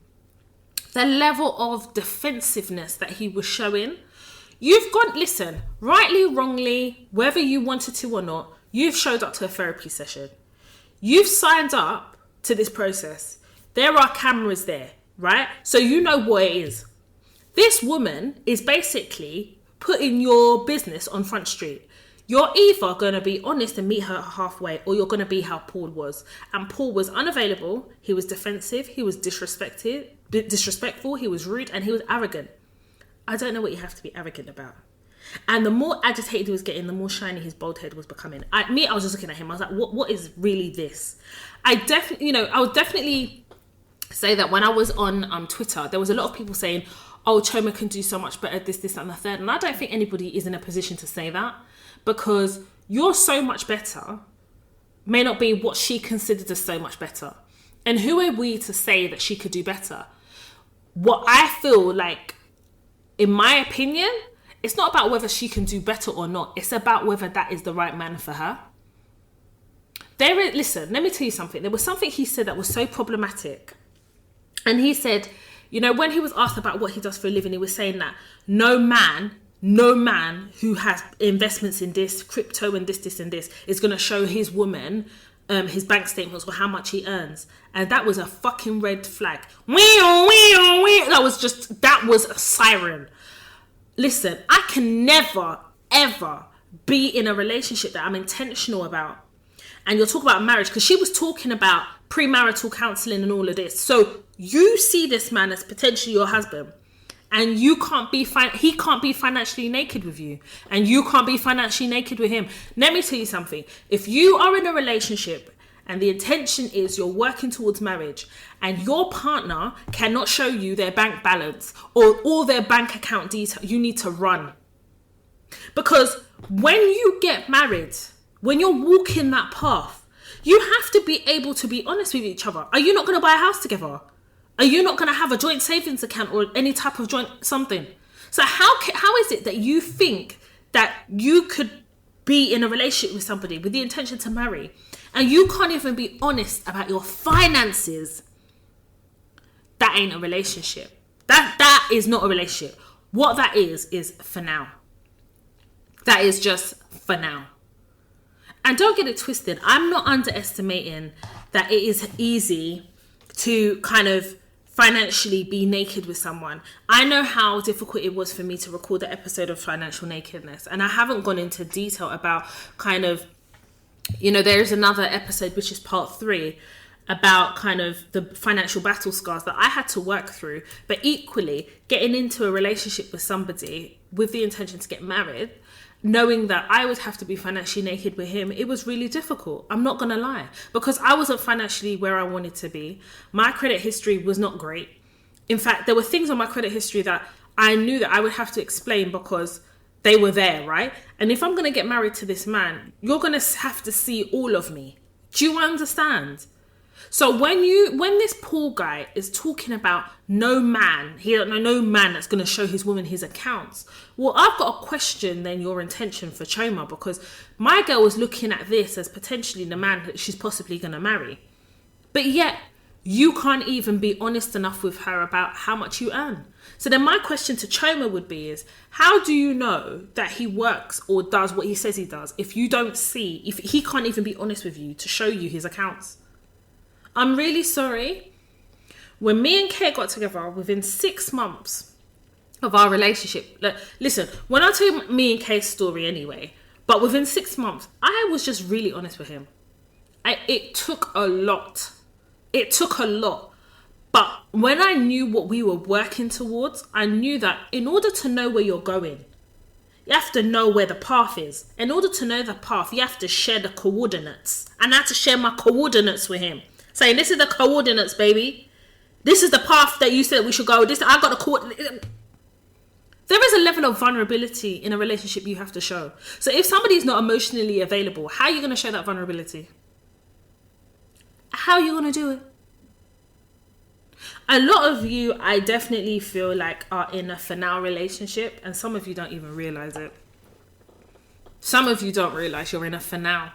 the level of defensiveness that he was showing. You've got, listen, rightly, wrongly, whether you wanted to or not, you've showed up to a therapy session. You've signed up to this process. There are cameras there, right? So you know what it is. This woman is basically putting your business on Front Street. You're either going to be honest and meet her halfway, or you're going to be how Paul was. And Paul was unavailable, he was defensive, he was disrespectful, he was rude, and he was arrogant. I don't know what you have to be arrogant about. And the more agitated he was getting, the more shiny his bald head was becoming. I was just looking at him, I was like, what is really this? I would definitely say that when I was on Twitter, there was a lot of people saying, oh, Choma can do so much better, this, and the third. And I don't think anybody is in a position to say that, because you're so much better may not be what she considered as so much better. And who are we to say that she could do better? What I feel like, in my opinion, it's not about whether she can do better or not. It's about whether that is the right man for her. Listen, let me tell you something. There was something he said that was so problematic. And he said, when he was asked about what he does for a living, he was saying that no man who has investments in this, crypto and this and this, is going to show his woman his bank statements or how much he earns. And that was a fucking red flag. That was a siren. Listen, I can never, ever be in a relationship that I'm intentional about. And you're talking about marriage, because she was talking about premarital counselling and all of this. So you see this man as potentially your husband, and he can't be financially naked with you, and you can't be financially naked with him. Let me tell you something. If you are in a relationship and the intention is you're working towards marriage, and your partner cannot show you their bank balance or all their bank account details, you need to run. Because when you get married, when you're walking that path, you have to be able to be honest with each other. Are you not going to buy a house together? Are you not going to have a joint savings account or any type of joint something? So how is it that you think that you could be in a relationship with somebody with the intention to marry, and you can't even be honest about your finances? That ain't a relationship. That is not a relationship. What that is for now. That is just for now. And don't get it twisted. I'm not underestimating that it is easy to kind of financially be naked with someone. I know how difficult it was for me to record the episode of financial nakedness, and I haven't gone into detail about kind of, there is another episode which is part 3 about kind of the financial battle scars that I had to work through. But equally, getting into a relationship with somebody with the intention to get married, knowing that I would have to be financially naked with him, it was really difficult. I'm not going to lie, because I wasn't financially where I wanted to be. My credit history was not great. In fact, there were things on my credit history that I knew that I would have to explain because they were there, right? And if I'm going to get married to this man, you're going to have to see all of me. Do you understand? So when this Paul guy is talking about no man that's going to show his woman his accounts, well, I've got to question then your intention for Choma, because my girl was looking at this as potentially the man that she's possibly going to marry. But yet, you can't even be honest enough with her about how much you earn. So then my question to Choma would be is, how do you know that he works or does what he says he does if he can't even be honest with you to show you his accounts? I'm really sorry. When me and Kate got together, within 6 months of our relationship, listen, when I tell you me and Kate's story anyway, but within 6 months, I was just really honest with him. It took a lot. But when I knew what we were working towards, I knew that in order to know where you're going, you have to know where the path is. In order to know the path, you have to share the coordinates. And I had to share my coordinates with him. Saying, this is the coordinates, baby. This is the path that you said we should go. I got the coordinates. There is a level of vulnerability in a relationship you have to show. So if somebody is not emotionally available, how are you going to show that vulnerability? How are you going to do it? A lot of you, I definitely feel like, are in a for now relationship, and some of you don't even realize it. Some of you don't realize you're in a for now.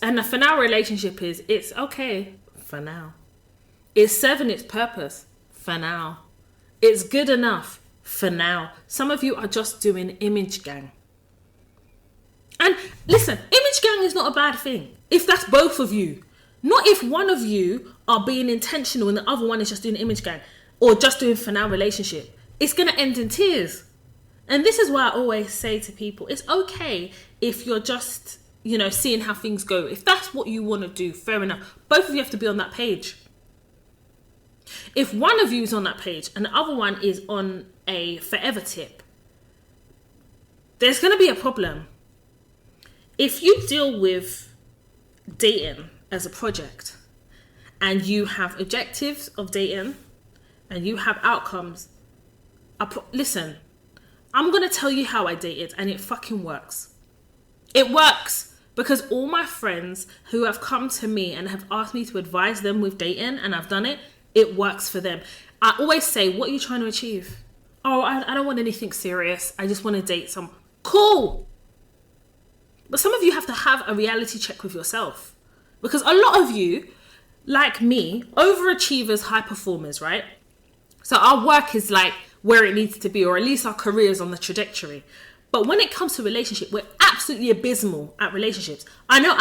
And a for now relationship it's okay for now. It's serving its purpose for now. It's good enough for now. Some of you are just doing image gang. And listen, image gang is not a bad thing if that's both of you. Not if one of you are being intentional and the other one is just doing image gang or just doing for now relationship. It's going to end in tears. And this is why I always say to people, it's okay if you're just, seeing how things go. If that's what you want to do, fair enough. Both of you have to be on that page. If one of you is on that page and the other one is on a forever tip, there's going to be a problem. If you deal with dating as a project and you have objectives of dating and you have outcomes, listen, I'm going to tell you how I dated and it fucking works. It works because all my friends who have come to me and have asked me to advise them with dating and I've done it, it works for them. I always say, what are you trying to achieve? Oh, I don't want anything serious. I just want to date someone. Cool. But some of you have to have a reality check with yourself. Because a lot of you, like me, overachievers, high performers, right? So our work is like where it needs to be, or at least our career is on the trajectory. But when it comes to relationship, we're absolutely abysmal at relationships. I know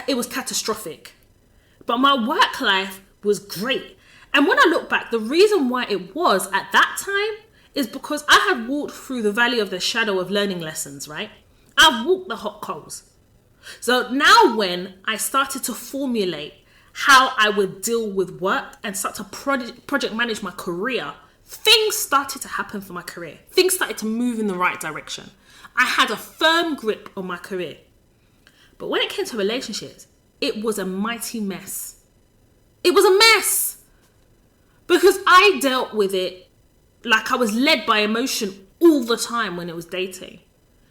it was catastrophic. But my work life was great. And when I look back, the reason why it was at that time is because I had walked through the valley of the shadow of learning lessons, right? I've walked the hot coals. So now when I started to formulate how I would deal with work and start to project manage my career, things started to happen for my career. Things started to move in the right direction. I had a firm grip on my career. But when it came to relationships, it was a mighty mess. It was a mess. Because I dealt with it like I was led by emotion all the time when it was dating.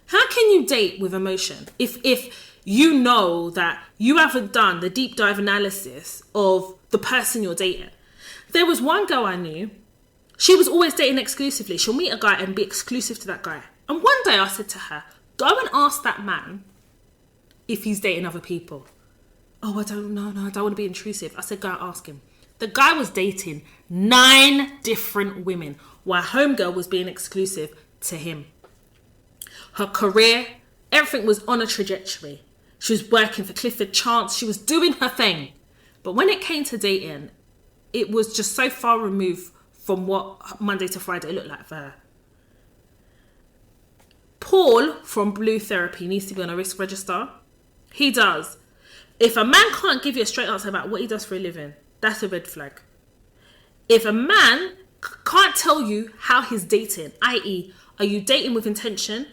How can you date with emotion if you know that you haven't done the deep dive analysis of the person you're dating? There was one girl I knew. She was always dating exclusively. She'll meet a guy and be exclusive to that guy. And one day I said to her, go and ask that man if he's dating other people. Oh, I don't know. No, I don't want to be intrusive. I said, go and ask him. The guy was dating 9 different women while homegirl was being exclusive to him. Her career, everything was on a trajectory. She was working for Clifford Chance. She was doing her thing. But when it came to dating, it was just so far removed from what Monday to Friday looked like for her. Paul from Blue Therapy needs to be on a risk register. He does. If a man can't give you a straight answer about what he does for a living, that's a red flag. If a man can't tell you how he's dating, i.e., are you dating with intention?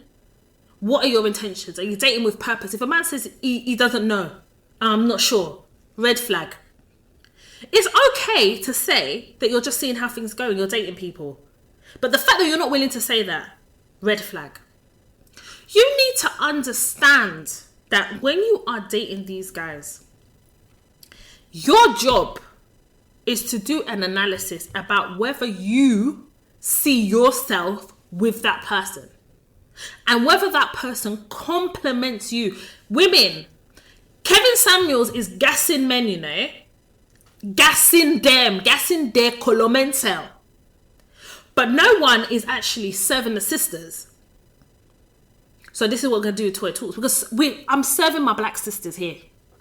What are your intentions? Are you dating with purpose? If a man says he doesn't know, I'm not sure, red flag. It's okay to say that you're just seeing how things go and you're dating people. But the fact that you're not willing to say that, red flag. You need to understand that when you are dating these guys, your job is to do an analysis about whether you see yourself with that person and whether that person complements you. Women, Kevin Samuels is gassing men, you know, gassing them, gassing their colomental. But no one is actually serving the sisters. So this is what we're going to do with Toy Talks, because I'm serving my black sisters here.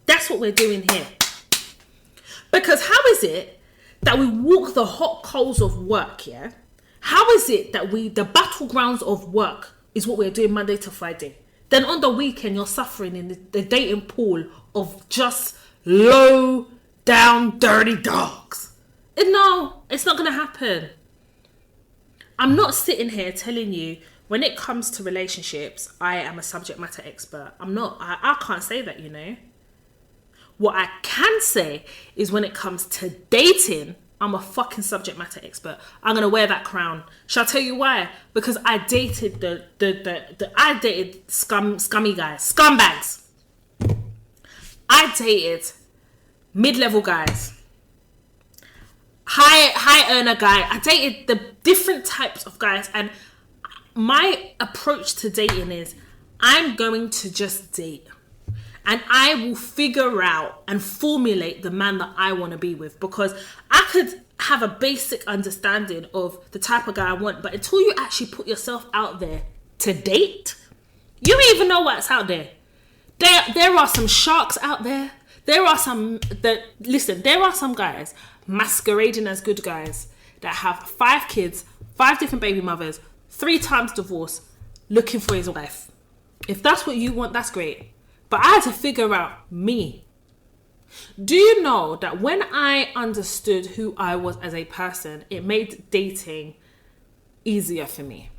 That's what we're doing here. Because how is it that we walk the hot coals of work, yeah? How is it that the battlegrounds of work is what we're doing Monday to Friday? Then on the weekend, you're suffering in the dating pool of just low down, dirty dogs. No, it's not going to happen. I'm not sitting here telling you, when it comes to relationships, I am a subject matter expert. I'm not. I can't say that, you know. What I can say is when it comes to dating, I'm a fucking subject matter expert. I'm gonna wear that crown. Shall I tell you why? Because I dated I dated scummy guys, scumbags. I dated mid-level guys. high earner guy. I dated the different types of guys, and my approach to dating is I'm going to just date. And I will figure out and formulate the man that I want to be with, because I could have a basic understanding of the type of guy I want, but until you actually put yourself out there to date, you don't even know what's out there. There are some sharks out there. There are some guys masquerading as good guys that have 5 kids, 5 different baby mothers, 3 times divorce, looking for his wife. If that's what you want, that's great. But I had to figure out me. Do you know that when I understood who I was as a person, it made dating easier for me?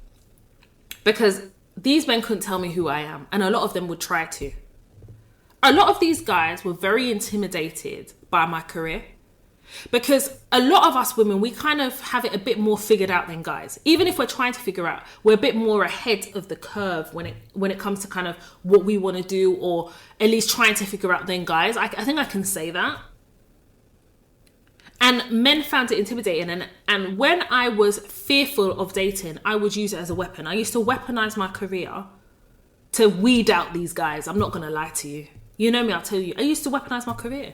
Because these men couldn't tell me who I am, and a lot of them would try to. A lot of these guys were very intimidated by my career, because a lot of us women, we kind of have it a bit more figured out than guys. Even if we're trying to figure out, we're a bit more ahead of the curve when it comes to kind of what we want to do, or at least trying to figure out than guys. I think I can say that. And men found it intimidating. And when I was fearful of dating, I would use it as a weapon. I used to weaponize my career to weed out these guys. I'm not going to lie to you. You know me, I'll tell you. I used to weaponize my career.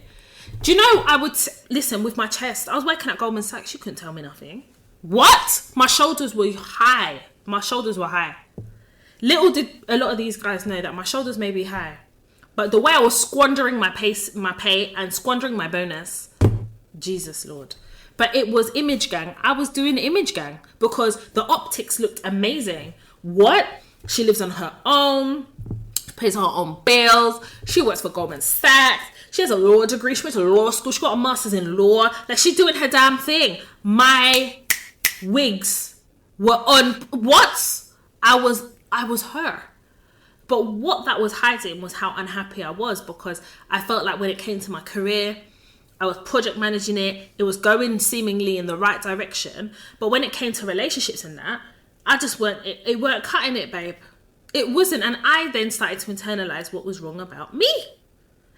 Do you know, I would listen with my chest. I was working at Goldman Sachs. You couldn't tell me nothing. What? My shoulders were high. Little did a lot of these guys know that my shoulders may be high, but the way I was squandering my pay and squandering my bonus, Jesus Lord. But it was image gang. I was doing image gang because the optics looked amazing. What? She lives on her own, pays her own bills. She works for Goldman Sachs. She has a law degree. She went to law school. She got a master's in law. Like, she's doing her damn thing. My wigs were on what? I was her. But what that was hiding was how unhappy I was, because I felt like when it came to my career, I was project managing it. It was going seemingly in the right direction. But when it came to relationships and that, I just it weren't cutting it, babe. It wasn't. And I then started to internalize what was wrong about me.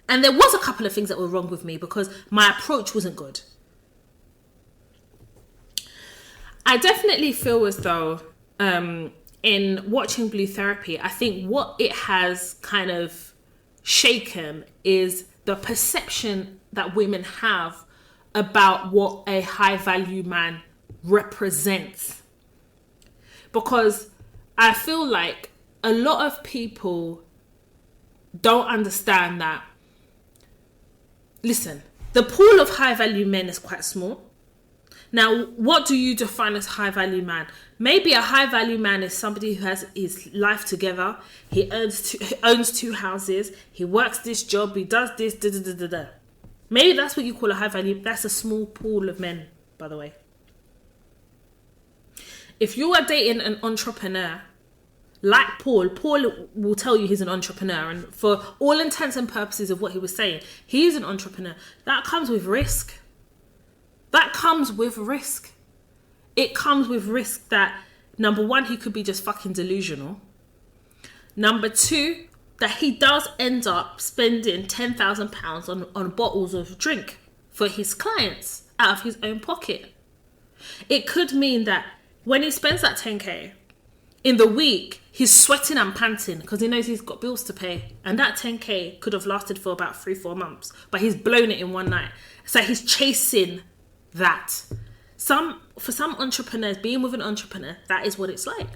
And there was a couple of things that were wrong with me because my approach wasn't good. I definitely feel as though in watching Blue Therapy, I think what it has kind of shaken is the perception that women have about what a high value man represents. Because I feel like a lot of people don't understand that. Listen, the pool of high value men is quite small. Now, what do you define as high value man? Maybe a high value man is somebody who has his life together. He owns 2 houses. He works this job. He does this. Maybe that's what you call a high value. That's a small pool of men, by the way. If you are dating an entrepreneur, like Paul will tell you he's an entrepreneur, and for all intents and purposes of what he was saying, he's an entrepreneur. That comes with risk. It comes with risk that, number 1, he could be just fucking delusional. Number 2, that he does end up spending £10,000 on bottles of drink for his clients out of his own pocket. It could mean that when he spends that 10k, in the week, he's sweating and panting because he knows he's got bills to pay. And that 10k could have lasted for about 3-4 months, but he's blown it in one night. So he's chasing that. For some entrepreneurs, being with an entrepreneur, that is what it's like.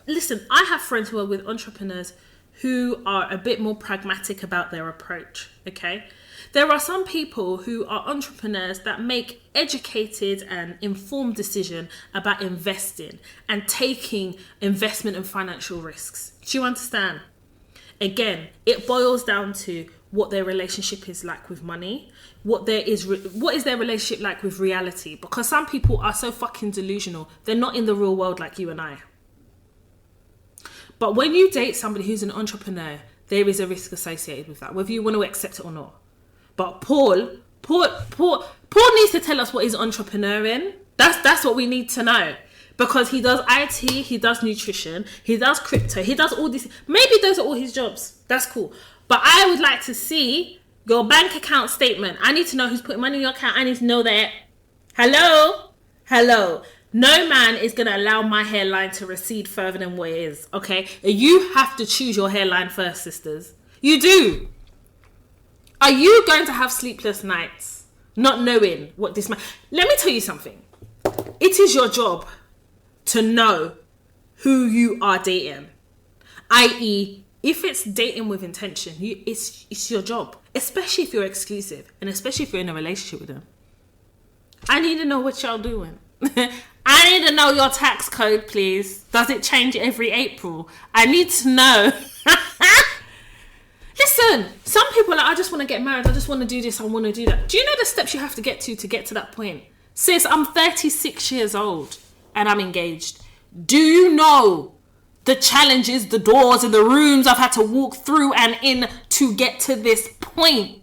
Listen, I have friends who are with entrepreneurs who are a bit more pragmatic about their approach, okay? There are some people who are entrepreneurs that make educated and informed decision about investing and taking investment and financial risks. Do you understand? Again, it boils down to what their relationship is like with money, what is their relationship like with reality, because some people are so fucking delusional, they're not in the real world like you and I. But when you date somebody who's an entrepreneur, there is a risk associated with that, whether you want to accept it or not. But Paul needs to tell us what he's entrepreneuring. That's what we need to know. Because he does IT, he does nutrition, he does crypto, he does all this. Maybe those are all his jobs. That's cool. But I would like to see your bank account statement. I need to know who's putting money in your account. I need to know that. Hello. No man is going to allow my hairline to recede further than what it is, okay? You have to choose your hairline first, sisters. You do. Are you going to have sleepless nights not knowing what this man... Let me tell you something. It is your job to know who you are dating. I.e., if it's dating with intention, it's your job. Especially if you're exclusive. And especially if you're in a relationship with them. I need to know what y'all doing. I need to know your tax code, please. Does it change every April? I need to know. Listen, some people are like, I just want to get married. I just want to do this. I want to do that. Do you know the steps you have to get to that point? Sis, I'm 36 years old and I'm engaged. Do you know the challenges, the doors and the rooms I've had to walk through and in to get to this point?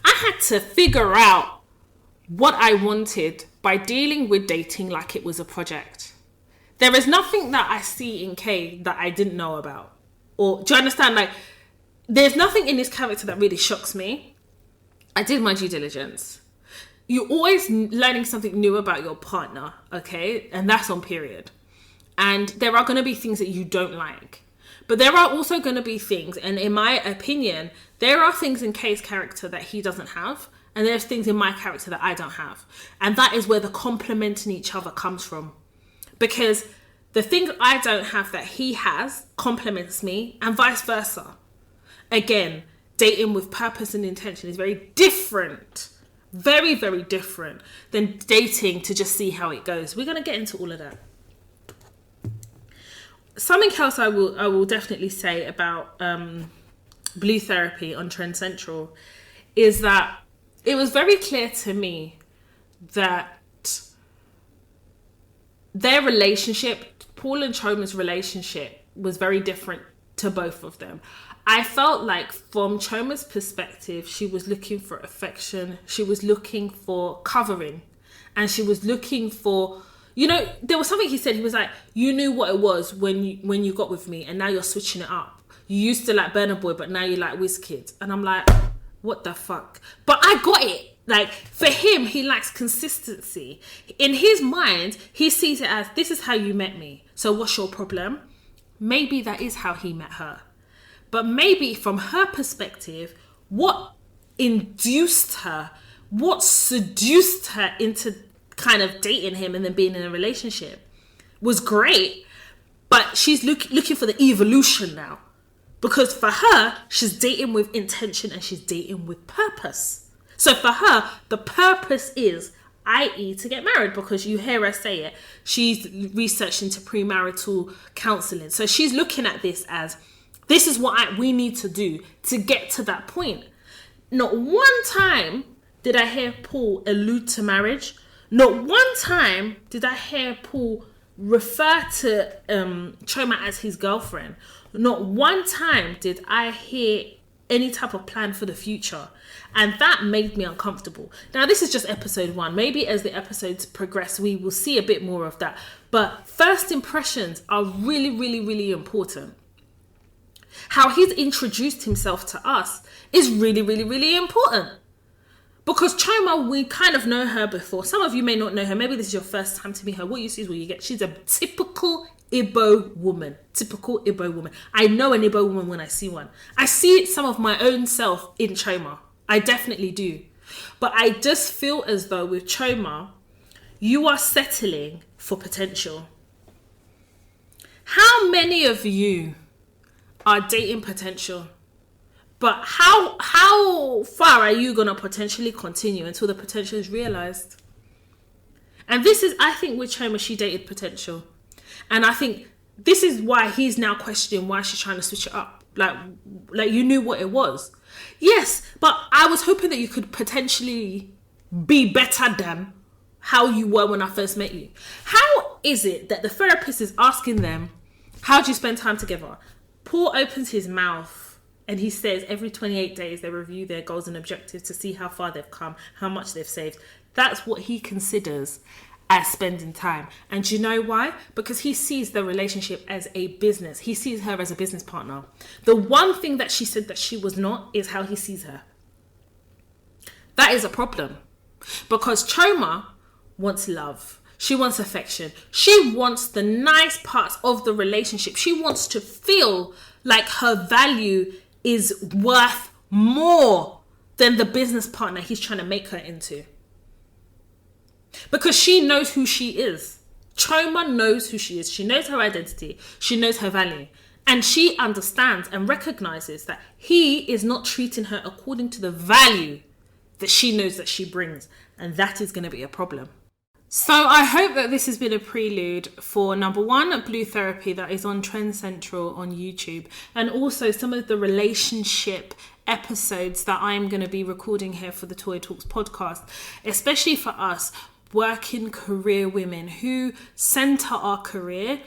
I had to figure out what I wanted by dealing with dating like it was a project. There is nothing that I see in Kay that I didn't know about. Or, do you understand? Like, there's nothing in this character that really shocks me. I did my due diligence. You're always learning something new about your partner, okay? And that's on period. And there are going to be things that you don't like. But there are also going to be things, and in my opinion, there are things in Kay's character that he doesn't have. And there's things in my character that I don't have. And that is where the complementing each other comes from. Because the things I don't have that he has complements me and vice versa. Again, dating with purpose and intention is very different. Very, very different than dating to just see how it goes. We're going to get into all of that. Something else I will definitely say about Blue Therapy on Trendcentral is that it was very clear to me that their relationship, Paul and Choma's relationship, was very different to both of them. I felt like from Choma's perspective, she was looking for affection, she was looking for covering, and she was looking for, you know, there was something he said, he was like, you knew what it was when you got with me, and now you're switching it up. You used to like Burna Boy, but now you like WizKid. And I'm like, what the fuck? But I got it. Like, for him, he lacks consistency. In his mind, he sees it as, this is how you met me. So what's your problem? Maybe that is how he met her. But maybe from her perspective, what induced her, what seduced her into kind of dating him and then being in a relationship was great. But she's looking for the evolution now. Because for her, she's dating with intention and she's dating with purpose. So for her, the purpose is, i.e. to get married, because you hear her say it. She's researched into premarital counselling. So she's looking at this as, this is what we need to do to get to that point. Not one time did I hear Paul allude to marriage. Not one time did I hear Paul refer to Choma as his girlfriend. Not one time did I hear any type of plan for the future. And that made me uncomfortable. Now, this is just episode 1. Maybe as the episodes progress, we will see a bit more of that. But first impressions are really, really, really important. How he's introduced himself to us is really, really, really important. Because Choma, we kind of know her before. Some of you may not know her. Maybe this is your first time to meet her. What you see is what you get. She's a typical Igbo woman. Typical Igbo woman. I know an Igbo woman when I see one. I see some of my own self in Choma. I definitely do. But I just feel as though with Choma, you are settling for potential. How many of you are dating potential? But how far are you going to potentially continue until the potential is realised? And this is, I think with Choma, she dated potential. And I think this is why he's now questioning why she's trying to switch it up. Like you knew what it was. Yes, but I was hoping that you could potentially be better than how you were when I first met you. How is it that the therapist is asking them, how do you spend time together? Paul opens his mouth and he says every 28 days they review their goals and objectives to see how far they've come, how much they've saved. That's what he considers as spending time. And do you know why? Because he sees the relationship as a business. He sees her as a business partner. The one thing that she said that she was not is how he sees her. That is a problem. Because Choma wants love. She wants affection. She wants the nice parts of the relationship. She wants to feel like her value is worth more than the business partner he's trying to make her into. Because she knows who she is. Choma knows who she is. She knows her identity. She knows her value. And she understands and recognizes that he is not treating her according to the value that she knows that she brings. And that is going to be a problem. So I hope that this has been a prelude for number one, Blue Therapy, that is on Trendcentral on YouTube, and also some of the relationship episodes that I'm going to be recording here for the Toy Talks podcast, especially for us working career women who center our career,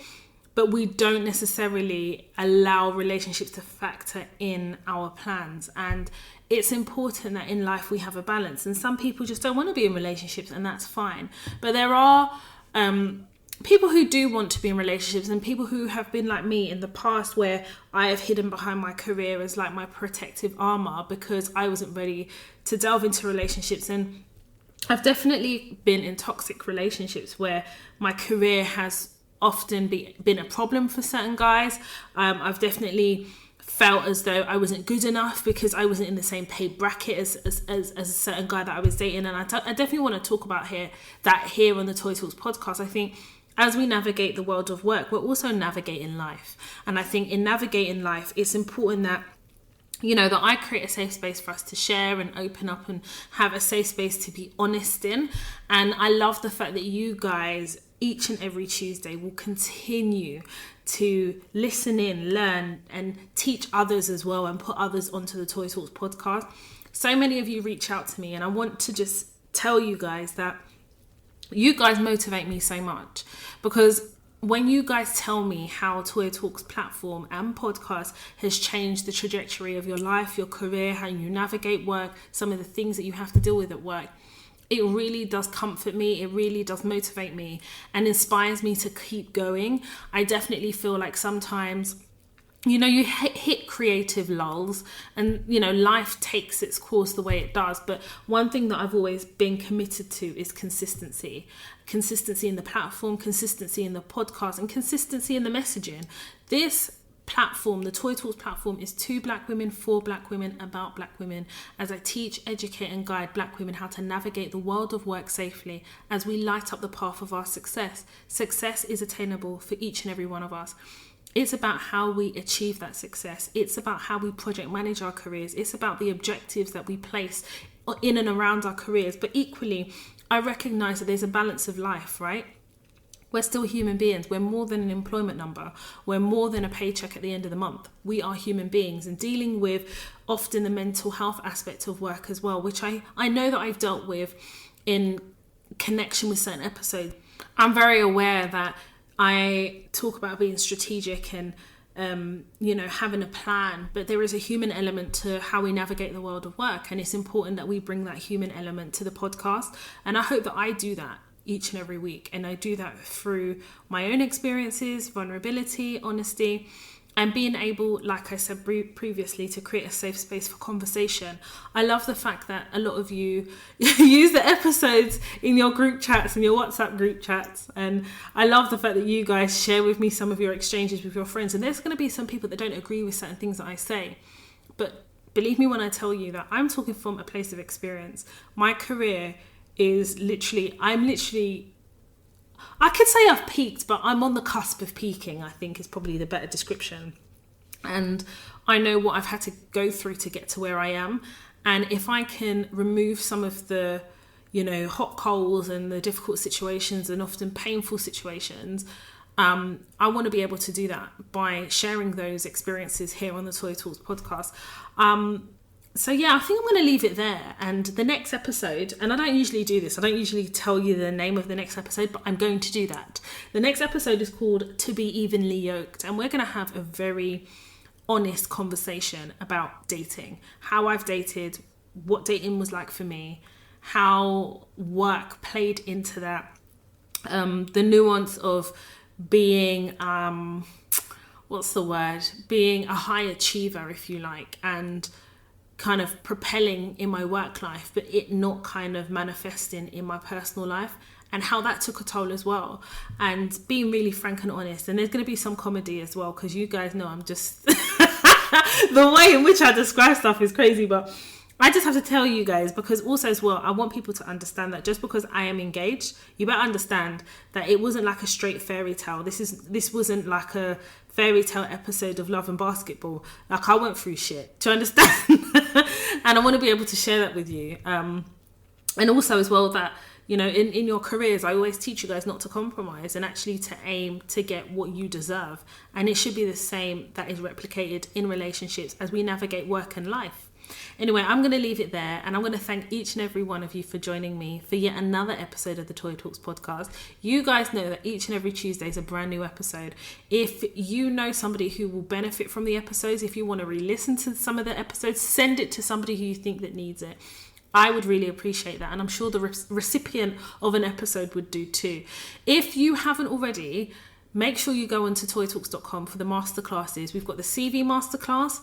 but we don't necessarily allow relationships to factor in our plans. And it's important that in life we have a balance, and some people just don't want to be in relationships, and that's fine. But there are people who do want to be in relationships, and people who have been like me in the past, where I have hidden behind my career as like my protective armor because I wasn't ready to delve into relationships. And I've definitely been in toxic relationships where my career has often been a problem for certain guys. I've definitely felt as though I wasn't good enough because I wasn't in the same pay bracket as a certain guy that I was dating. And I definitely want to talk about that here on the Toy Talks podcast. I think as we navigate the world of work, we're also navigating life. And I think in navigating life, it's important that that I create a safe space for us to share and open up and have a safe space to be honest in. And I love the fact that you guys each and every Tuesday will continue to listen in, learn, and teach others as well, and put others onto the Toy Talks podcast. So many of you reach out to me, and I want to just tell you guys that you guys motivate me so much, because when you guys tell me how Toy Talks platform and podcast has changed the trajectory of your life, your career, how you navigate work, some of the things that you have to deal with at work, it really does comfort me. It really does motivate me and inspires me to keep going. I definitely feel like sometimes, you hit creative lulls, and, life takes its course the way it does. But one thing that I've always been committed to is consistency. Consistency in the platform, consistency in the podcast, and consistency in the messaging. This platform, the Toy Talks platform, is to Black women, for Black women, about Black women, as I teach, educate and guide Black women how to navigate the world of work safely as we light up the path of our success. Success is attainable for each and every one of us. It's about how we achieve that success. It's about how we project manage our careers. It's about the objectives that we place in and around our careers. But equally, I recognize that there's a balance of life, right? We're still human beings. We're more than an employment number. We're more than a paycheck at the end of the month. We are human beings, and dealing with often the mental health aspect of work as well, which I know that I've dealt with in connection with certain episodes. I'm very aware that I talk about being strategic and having a plan, but there is a human element to how we navigate the world of work, and it's important that we bring that human element to the podcast. And I hope that I do that each and every week, and I do that through my own experiences, vulnerability, honesty, and being able, like I said previously, to create a safe space for conversation. I love the fact that a lot of you use the episodes in your group chats and your WhatsApp group chats, and I love the fact that you guys share with me some of your exchanges with your friends. And there's going to be some people that don't agree with certain things that I say, but believe me when I tell you that I'm talking from a place of experience. My career is I could say I've peaked, but I'm on the cusp of peaking, I think is probably the better description. And I know what I've had to go through to get to where I am. And if I can remove some of the, hot coals and the difficult situations and often painful situations, I want to be able to do that by sharing those experiences here on the Toy Talks podcast. So yeah, I think I'm going to leave it there. And the next episode, and I don't usually do this, I don't usually tell you the name of the next episode, but I'm going to do that. The next episode is called To Be Evenly Yoked, and we're going to have a very honest conversation about dating, how I've dated, what dating was like for me, how work played into that, the nuance of being, being a high achiever, if you like, and kind of propelling in my work life, but it not kind of manifesting in my personal life, and how that took a toll as well. And being really frank and honest, and there's going to be some comedy as well, because you guys know I'm just the way in which I describe stuff is crazy, but I just have to tell you guys, because also as well, I want people to understand that just because I am engaged, you better understand that it wasn't like a straight fairy tale. This wasn't like a fairy tale episode of Love and Basketball. Like, I went through shit, do you understand? And I want to be able to share that with you. And also as well that, you know, in your careers, I always teach you guys not to compromise and actually to aim to get what you deserve. And it should be the same that is replicated in relationships as we navigate work and life. Anyway, I'm going to leave it there, and I'm going to thank each and every one of you for joining me for yet another episode of the Toy Talks podcast. You guys know that each and every Tuesday is a brand new episode. If you know somebody who will benefit from the episodes, if you want to re-listen to some of the episodes, send it to somebody who you think that needs it. I would really appreciate that, and I'm sure the recipient of an episode would do too. If you haven't already, make sure you go onto toytalks.com for the masterclasses. We've got the CV masterclass,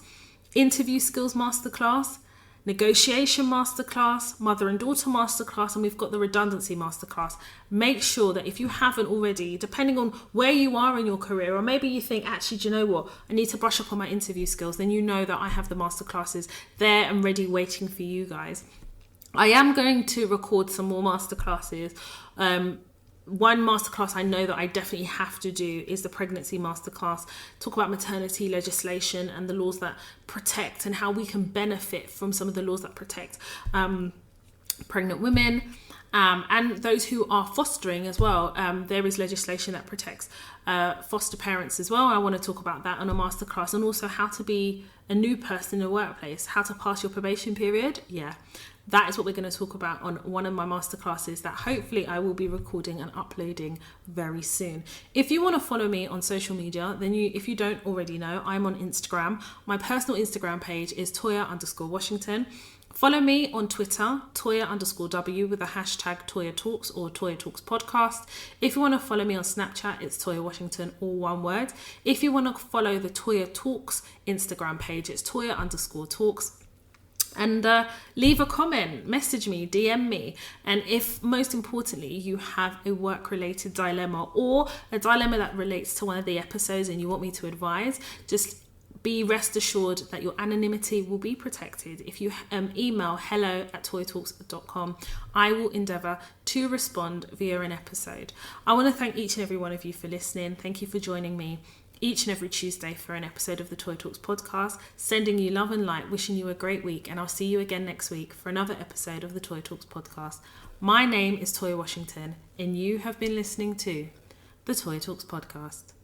interview skills masterclass, negotiation masterclass, mother and daughter masterclass, and we've got the redundancy masterclass. Make sure that if you haven't already, depending on where you are in your career, or maybe you think, actually, do you know what, I need to brush up on my interview skills, then you know that I have the masterclasses there and ready waiting for you guys. I am going to record some more masterclasses. One masterclass I know that I definitely have to do is the pregnancy masterclass. Talk about maternity legislation and the laws that protect, and how we can benefit from some of the laws that protect pregnant women and those who are fostering as well. There is legislation that protects foster parents as well. I want to talk about that on a masterclass, and also how to be a new person in the workplace, how to pass your probation period. Yeah. That is what we're going to talk about on one of my masterclasses that hopefully I will be recording and uploading very soon. If you want to follow me on social media, then if you don't already know, I'm on Instagram. My personal Instagram page is Toya_Washington. Follow me on Twitter, Toya_W with the hashtag Toya Talks or Toya Talks Podcast. If you want to follow me on Snapchat, it's Toya Washington, all one word. If you want to follow the Toya Talks Instagram page, it's Toya_Talks. And leave a comment, message me, DM me. And if, most importantly, you have a work-related dilemma or a dilemma that relates to one of the episodes and you want me to advise, just be rest assured that your anonymity will be protected. If you email hello@toytalks.com, I will endeavour to respond via an episode. I want to thank each and every one of you for listening. Thank you for joining me each and every Tuesday for an episode of the Toy Talks podcast, sending you love and light, wishing you a great week, and I'll see you again next week for another episode of the Toy Talks podcast. My name is Toya Washington, and you have been listening to the Toy Talks podcast.